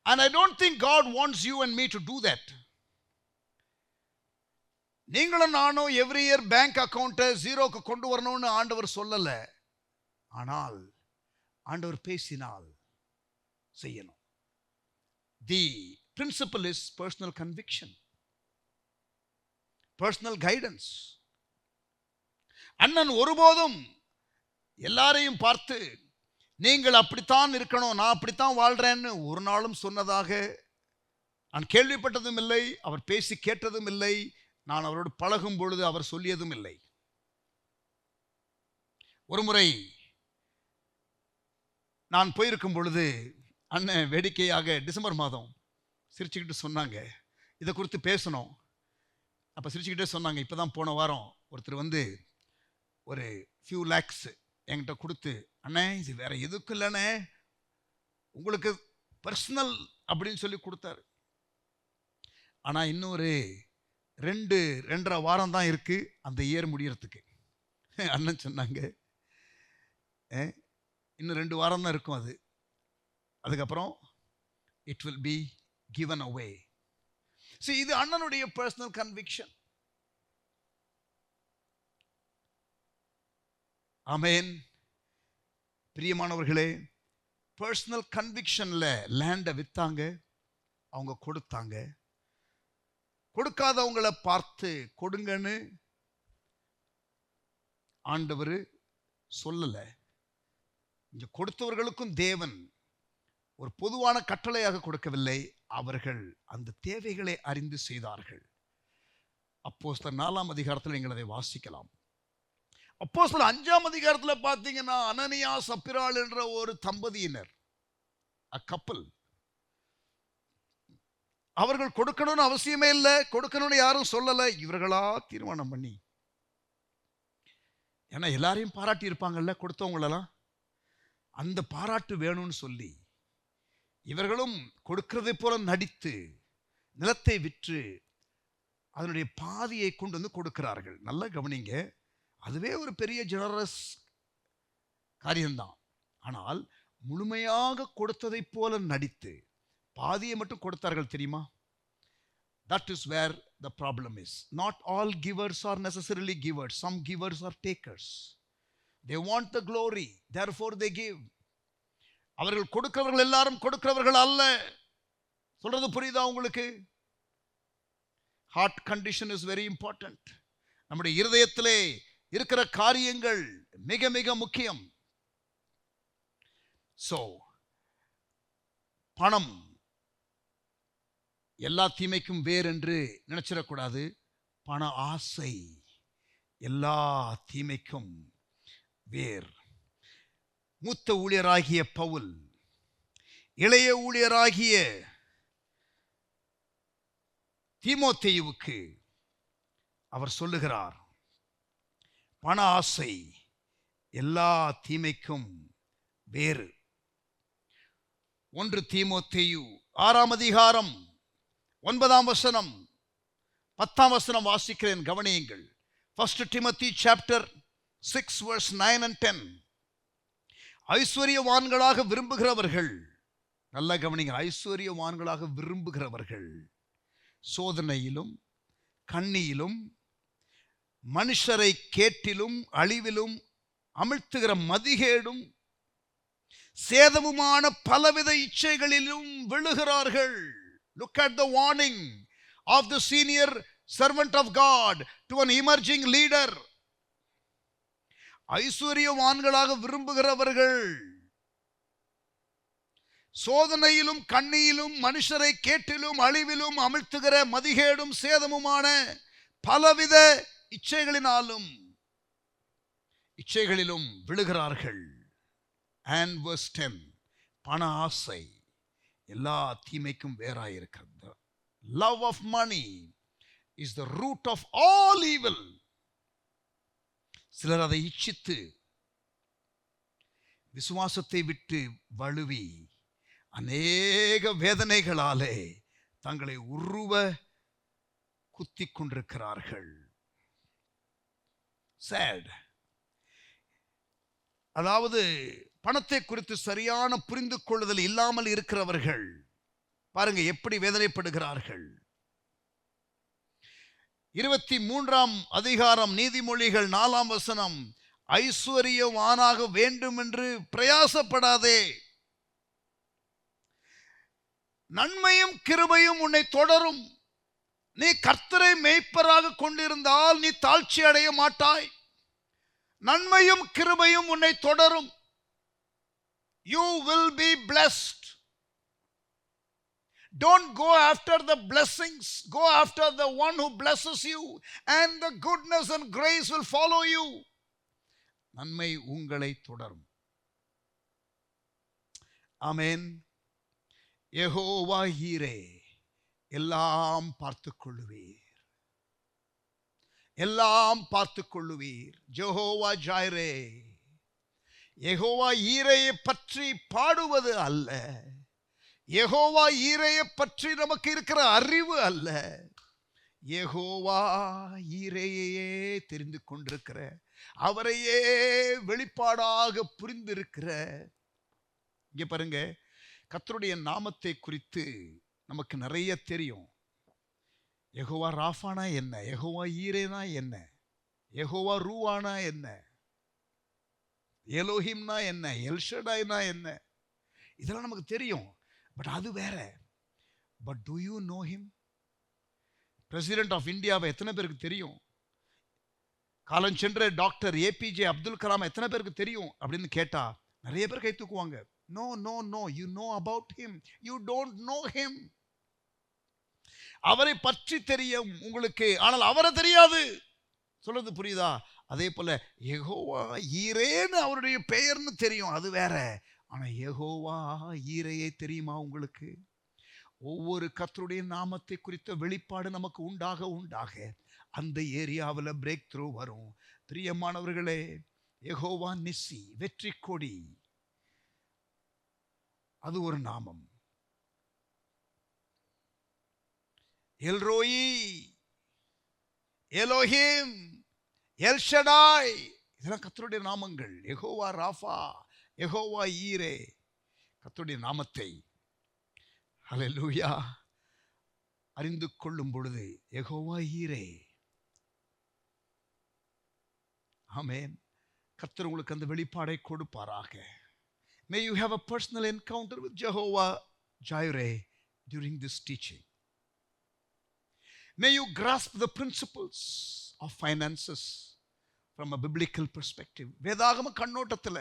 and I don't think God wants you and me to do that. நீங்களும் நானும் every year bank அக்கௌண்ட்டை ஜீரோக்கு கொண்டு வரணும்னு ஆண்டவர் சொல்லல. ஆனால் ஆண்டவர் பேசினால் செய்யணும். The principle is personal conviction, personal guidance. அண்ணன் ஒருபோதும் எல்லாரையும் பார்த்து நீங்கள் அப்படித்தான் இருக்கணும், நான் அப்படித்தான் வாழ்றேன்னு ஒரு நாளும் சொன்னதாக நான் கேள்விப்பட்டதும் இல்லை, அவர் பேசி கேட்டதும் இல்லை, நான் அவரோடு பழகும் பொழுது அவர் சொல்லியதும் இல்லை. ஒரு முறை நான் போயிருக்கும் பொழுது அண்ணன் வேடிக்கையாக டிசம்பர் மாதம் சிரிச்சுக்கிட்டு சொன்னாங்க, இதை குறித்து பேசணும். அப்போ சிரிச்சுக்கிட்டே சொன்னாங்க, இப்போ தான் போன வாரம் ஒருத்தர் ஒரு ஃபியூ லேக்ஸ் என்கிட்ட கொடுத்து, அண்ணே இது வேற எதுக்கும் இல்லைண்ணே, உங்களுக்கு பர்சனல் அப்படின்னு சொல்லி கொடுத்தாரு. ஆனால் இன்னொரு 2.5 வாரம் தான் இருக்கு அந்த இயர் முடியறதுக்கு. அண்ணன் சொன்னாங்க, இன்னும் 2 வாரம் தான் இருக்கும், அதுக்கப்புறம் it will B given away. See, இது அண்ணனுடைய பர்சனல் கன்விக்ஷன். ஆமென். பிரியமானவர்களே, பர்சனல் கன்விக்ஷன்ல லேண்டை வித்தாங்க, அவங்க கொடுத்தாங்க. கொடுக்காதவங்களை பார்த்து கொடுங்கன்னு ஆண்டவர் சொல்லல. இங்க கொடுத்தவர்களுக்கும் தேவன் ஒரு பொதுவான கட்டளையாக கொடுக்கவில்லை. அவர்கள் அந்த தேவைகளை அறிந்து செய்தார்கள். அப்போஸ்தலர் 4ஆம் அதிகாரத்தில் நீங்கள் அதை வாசிக்கலாம். அப்போஸ்தலர் 5ஆம் அதிகாரத்தில் பார்த்தீங்கன்னா அனனியா சப்பிராள் என்ற ஒரு தம்பதியினர், கப்பல், அவர்கள் கொடுக்கணும்னு அவசியமே இல்லை, கொடுக்கணும்னு யாரும் சொல்லலை, இவர்களா தீர்மானம் பண்ணி. ஏன்னா எல்லாரையும் பாராட்டி இருப்பாங்கல்ல கொடுத்தவங்களெல்லாம், அந்த பாராட்டு வேணும்னு சொல்லி இவர்களும் கொடுக்கிறதை போல நடித்து நிலத்தை விற்று அதனுடைய பாதியை கொண்டு வந்து கொடுக்கிறார்கள். நல்லா கவனிங்க, அதுவே ஒரு பெரிய ஜெனரஸ் காரியம்தான். ஆனால் முழுமையாக கொடுத்ததை போல நடித்து பாதியை மட்டும் கொடுத்தார்கள் தெரியுமா? That is where the problem is. Not all givers are necessarily givers. Some givers are takers. They want the glory, therefore they give. அவர்கள் கொடுக்கிறவர்கள் எல்லாரும் கொடுக்கிறவர்கள் அல்ல. சொல்றது புரியுதா உங்களுக்கு? Heart condition is very important. நம்முடைய இருதயத்திலே இருக்கிற காரியங்கள் மிக மிக முக்கியம். சோ பணம் எல்லா தீமைக்கும் வேர் என்று நினைச்சிடக்கூடாது. பண ஆசை எல்லா தீமைக்கும் வேர். மூத்த ஊழியராகிய பவுல் இளைய ஊழியராகிய தீமோத்தேயுவுக்கு அவர் சொல்லுகிறார், பண ஆசை எல்லா தீமைக்கும் வேறு. 1 தீமோத்தேயு 6ஆம் அதிகாரம் 9ஆம் வசனம் 10ஆம் வசனம் வாசிக்கிறேன், கவனியுங்கள். 1 Timothy chapter 6 verse 9 and 10. ஐஸ்வரியவான்களாக விரும்புகிறவர்கள், நல்ல கவனிங்க, ஐஸ்வரியவான்களாக விரும்புகிறவர்கள் சோதனையிலும் கண்ணியிலும் மனுஷரை கேட்டிலும் அழிவிலும் அமிழ்த்துகிற மதிகேடும் சேதமுமான பலவித இச்சைகளிலும் விழுகிறார்கள். Look at the warning of the senior servant of God to an emerging leader. ஐஸ்வரியவான்களாக விரும்புகிறவர்கள் சோதனையிலும் கண்ணியிலும் மனுஷரை கேட்டிலும் அழிவிலும் அமிழ்த்துகிற மதிகேடும் சேதமுமான பலவித இச்சைகளிலும் விழுகிறார்கள். And verse 10, பண ஆசை எல்லா தீமைக்கும் வேறாயிருக்கிறது. Love of money is the root of all evil. சிலர் அதை இச்சித்து விசுவாசத்தை விட்டு வழுவி அநேக வேதனைகளாலே தங்களை உருவ குத்திக் கொண்டிருக்கிறார்கள். Sad. அதாவது பணத்தை குறித்து சரியான புரிந்து கொள்ளுதல் இல்லாமல் இருக்கிறவர்கள் பாருங்க எப்படி வேதனைப்படுகிறார்கள். 23ஆம் அதிகாரம் நீதிமொழிகள் 4ஆம் வசனம், ஐஸ்வரியவானாக வேண்டும் என்று பிரயாசப்படாதே, நன்மையும் கிருபையும் உன்னை தொடரும். நீ கர்த்தரை மேய்ப்பராக கொண்டிருந்தால் நீ தாழ்ச்சி அடைய மாட்டாய். நன்மையும் கிருபையும் உன்னை தொடரும். You will be blessed. Don't go after the blessings. Go after the one who blesses you, and the goodness and grace will follow you. நன்மை உங்களை தொடரும். ஆமென். யெகோவா ஈரே, எல்லாம் பார்த்துக் கொள்ளுவீர், எல்லாம் பார்த்துக் கொள்ளுவீர். ஜெகோவா ஜாயிரே, யெகோவா ஈரையை பற்றி பாடுவது அல்ல, யெகோவா ஈரையை பற்றி நமக்கு இருக்கிற அறிவு அல்ல, யெகோவா ஈரையே தெரிந்து கொண்டிருக்கிற, அவரையே வெளிப்பாடாக புரிந்திருக்கிற. இங்க பாருங்க, கர்த்தருடைய நாமத்தை குறித்து நமக்கு நிறைய தெரியும். யெகோவா ராஃபானா என்ன, யெகோவா ஈரேனா என்ன, யெகோவா ரூவானா என்ன, எலோஹிம்னா என்ன, எல்ஷடாய்னா என்ன, இதெல்லாம் நமக்கு தெரியும். பட் அது வேற. But do you know him? President of இந்தியாவை எத்தனை பேருக்கு தெரியும்? காலஞ்சென்ற டாக்டர் ஏபிஜே அப்துல் கலாம் எத்தனை பேருக்கு தெரியும் அப்படின்னு கேட்டா நிறைய பேர் கை தூக்குவாங்க. No no no, you know about him, you don't know him. அவரை பற்றி தெரியும் உங்களுக்கு, ஆனால் அவரை தெரியாது. சொல்றது புரியுதா? அதே போல யெகோவா ஈரேன்னு அவருடைய பெயர்னு தெரியும், அது வேற. ஆனா யெகோவா ஈரேயை தெரியுமா உங்களுக்கு? ஒவ்வொரு கர்த்தருடைய நாமத்தை குறித்த வெளிப்பாடு நமக்கு உண்டாக உண்டாக அந்த ஏரியாவில் பிரேக் த்ரூ வரும். பிரியமானவர்களே, யெகோவா நிசி, வெற்றி கொடி, அது ஒரு நாமம். எல்ரோயி, எலோஹிம், எல்ஷடாய், இதெல்லாம் கர்த்தருடைய நாமங்கள். யெகோவா ராஃபா, யெகோவா ஈரே, கர்த்தருடைய நாமத்தை ஹல்லேலூயா அறிந்து கொள்ளும் பொழுது யெகோவா ஈரே, ஆமென், கர்த்தர் உங்களுக்கு அந்த வெளிப்பாடை கொடுப்பாராக. May you have a personal encounter with Jehovah Jireh during this teaching. May you grasp the principles of finances from a biblical perspective. வேதாகம கண்ணோட்டத்தில்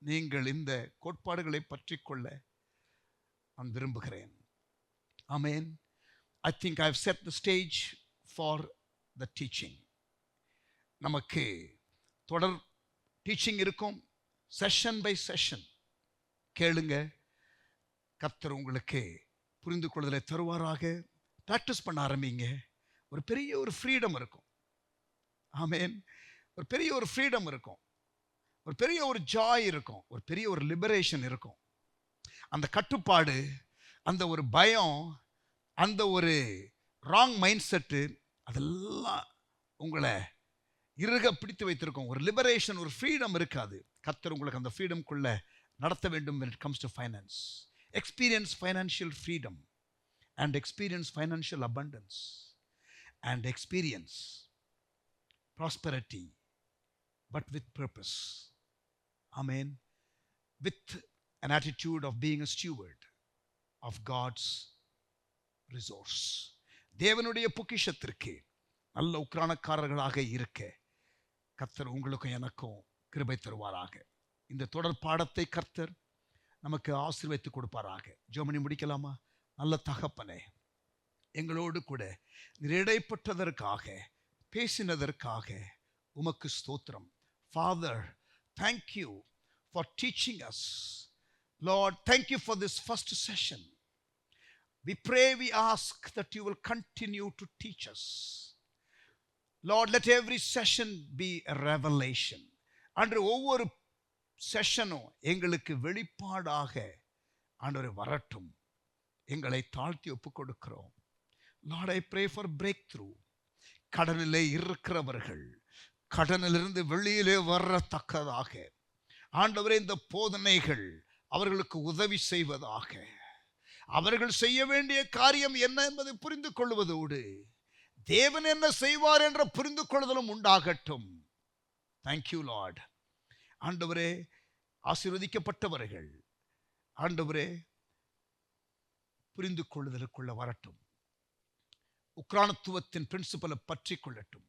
நீங்கள் இந்த கோட்பாடுகளை பற்றி கொள்ள நான் விரும்புகிறேன். ஆமென். I think I've set the stage for the teaching. நமக்கு தொடர் டீச்சிங் இருக்கும், செஷன் பை செஷன். கேளுங்க, கர்த்தர் உங்களுக்கு புரிந்து கொள்வதை தருவாராக. ப்ராக்டிஸ் பண்ண ஆரம்பிங்க. ஒரு பெரிய ஒரு ஃப்ரீடம் இருக்கும். ஆமென். ஒரு பெரிய ஒரு ஃப்ரீடம் இருக்கும், ஒரு பெரிய ஒரு ஜாய் இருக்கும், ஒரு பெரிய ஒரு லிபரேஷன் இருக்கும். அந்த கட்டுப்பாடு, அந்த ஒரு பயம், அந்த ஒரு ராங் மைண்ட் செட்டு, அதெல்லாம் உங்களை இறுக பிடித்து வைத்திருக்கும். ஒரு லிபரேஷன், ஒரு ஃப்ரீடம் இருக்காது. கர்த்தர் உங்களுக்கு அந்த ஃப்ரீடம்குள்ள நடத்த வேண்டும். when it comes to finance, experience financial freedom and experience financial abundance and experience prosperity, but with purpose. Amen. With an attitude of being a steward of God's resource. தேவனுடைய பொக்கிஷத்திற்கு நல்ல உக்ரானக்காரர்களாக இருக்க கர்த்தர் உங்களுக்கும் எனக்கும் கிருபை தருவாராக. இந்த தொடர் பாடத்தை கர்த்தர் நமக்கு ஆசீர்வதித்து கொடுப்பாராக. ஜெபம் முடிக்கலாமா? நல்ல தகப்பனே, எங்களோடு கூட இடைப்பட்டதற்காக, பேசினதற்காக உமக்கு ஸ்தோத்திரம். Father, thank you for teaching us. Lord, thank you for this first session. We pray, we ask that you will continue to teach us. Lord, let every session be a revelation. அன்று ஒவ்வொரு செஷனும் எங்களுக்கு வெளிப்பாடாக ஆண்டவரே வரட்டும். எங்களை தாழ்த்தி ஒப்புக் கொடுக்கிறோம். Lord, I pray for breakthrough. கடனிலே இருக்கிறவர்கள் கடனிலிருந்து வெளியிலே வரத்தக்கதாக ஆண்டவரே இந்த போதனைகள் அவர்களுக்கு உதவி செய்வதாக. அவர்கள் செய்ய வேண்டிய காரியம் என்ன என்பதை புரிந்து கொள்வதோடு தேவன் என்ன செய்வார் என்ற புரிந்து கொள்ளுதலும் உண்டாகட்டும். Thank you Lord. ஆண்டவரே, ஆசீர்வதிக்கப்பட்டவர்கள் ஆண்டவரே புரிந்து கொள்ளுதலுக்குள்ள வரட்டும். உக்ரானத்துவத்தின் பிரின்சிபலை பற்றி கொள்ளட்டும்.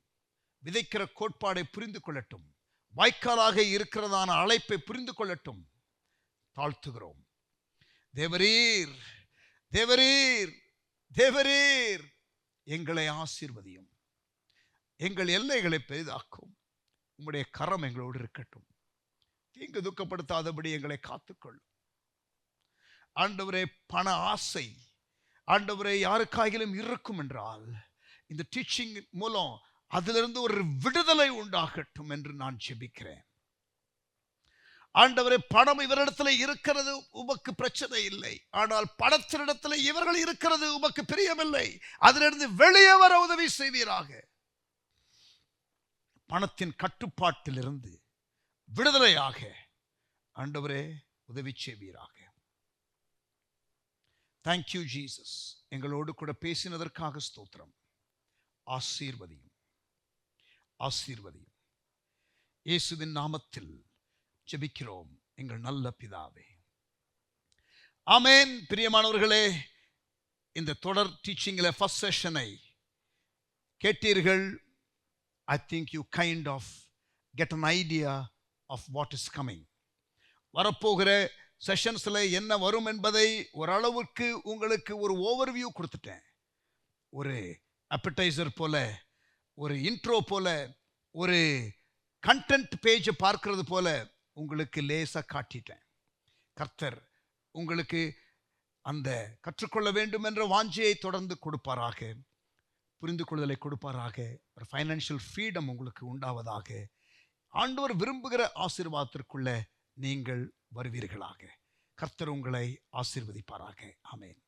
விதைக்கிற கோட்பாடை புரிந்து கொள்ளட்டும். வாய்க்காலாக இருக்கிறதான அழைப்பை புரிந்து கொள்ளட்டும். தாழ்த்துகிறோம். தேவரீர், தேவரீர், தேவரீர் எங்களை ஆசீர்வதியும். எங்கள் எல்லைகளை பெரிதாக்கும். உம்முடைய கரம் எங்களோடு இருக்கட்டும். தீங்கு துக்கப்படுத்தாதபடி எங்களை காத்துக்கொள்ளும். ஆண்டவரே, பண ஆசை ஆண்டவரே யாருக்காகிலும் இருக்கும் என்றால் இந்த டீச்சிங் மூலம் அதிலிருந்து ஒரு விடுதலை உண்டாகட்டும் என்று நான் ஜெபிக்கிறேன். ஆண்டவரே, பணம் இவரிடத்தில் இருக்கிறது உமக்கு பிரச்சனை இல்லை, ஆனால் பணத்தினிடத்தில் இவர்கள் இருக்கிறது உமக்கு பிரியமில்லை. அதிலிருந்து வெளியே வர உதவி செய்வீராக. பணத்தின் கட்டுப்பாட்டிலிருந்து விடுதலையாக ஆண்டவரே உதவி செய்வீராக. Thank you Jesus. எங்களோடு கூட பேசினதற்காக ஸ்தோத்திரம். ஆசீர்வதியும், ஆசீர்வதியும். இயேசுவின் நாமத்தில் ஜெபிக்கிறோம் எங்கள் நல்ல பிதாவே. ஆமென். பிரியமானவர்களே, இந்த தொடர் டீச்சிங்கில் ஃபர்ஸ்ட் செஷனை கேட்டீர்கள். I think you kind of get an idea of what is coming. வரப்போகிற செஷன்ஸில் என்ன வரும் என்பதை ஓரளவுக்கு உங்களுக்கு ஒரு ஓவர்வியூ கொடுத்துட்டேன். ஒரு appetizer போல, ஒரு இன்ட்ரோ போல, ஒரு கண்டென்ட் பேஜை பார்க்கிறது போல உங்களுக்கு லேசாக காட்டிட்டேன். கர்த்தர் உங்களுக்கு அந்த கற்றுக்கொள்ள வேண்டும் என்ற வாஞ்சையை தொடர்ந்து கொடுப்பாராக, புரிந்து கொள்ளுதலை கொடுப்பாராக, ஒரு ஃபைனான்ஷியல் ஃப்ரீடம் உங்களுக்கு உண்டாவதாக. ஆண்டவர் விரும்புகிற ஆசீர்வாதத்திற்குள்ள நீங்கள் வருவீர்களாக. கர்த்தர் உங்களை ஆசீர்வதிப்பாராக. ஆமென்.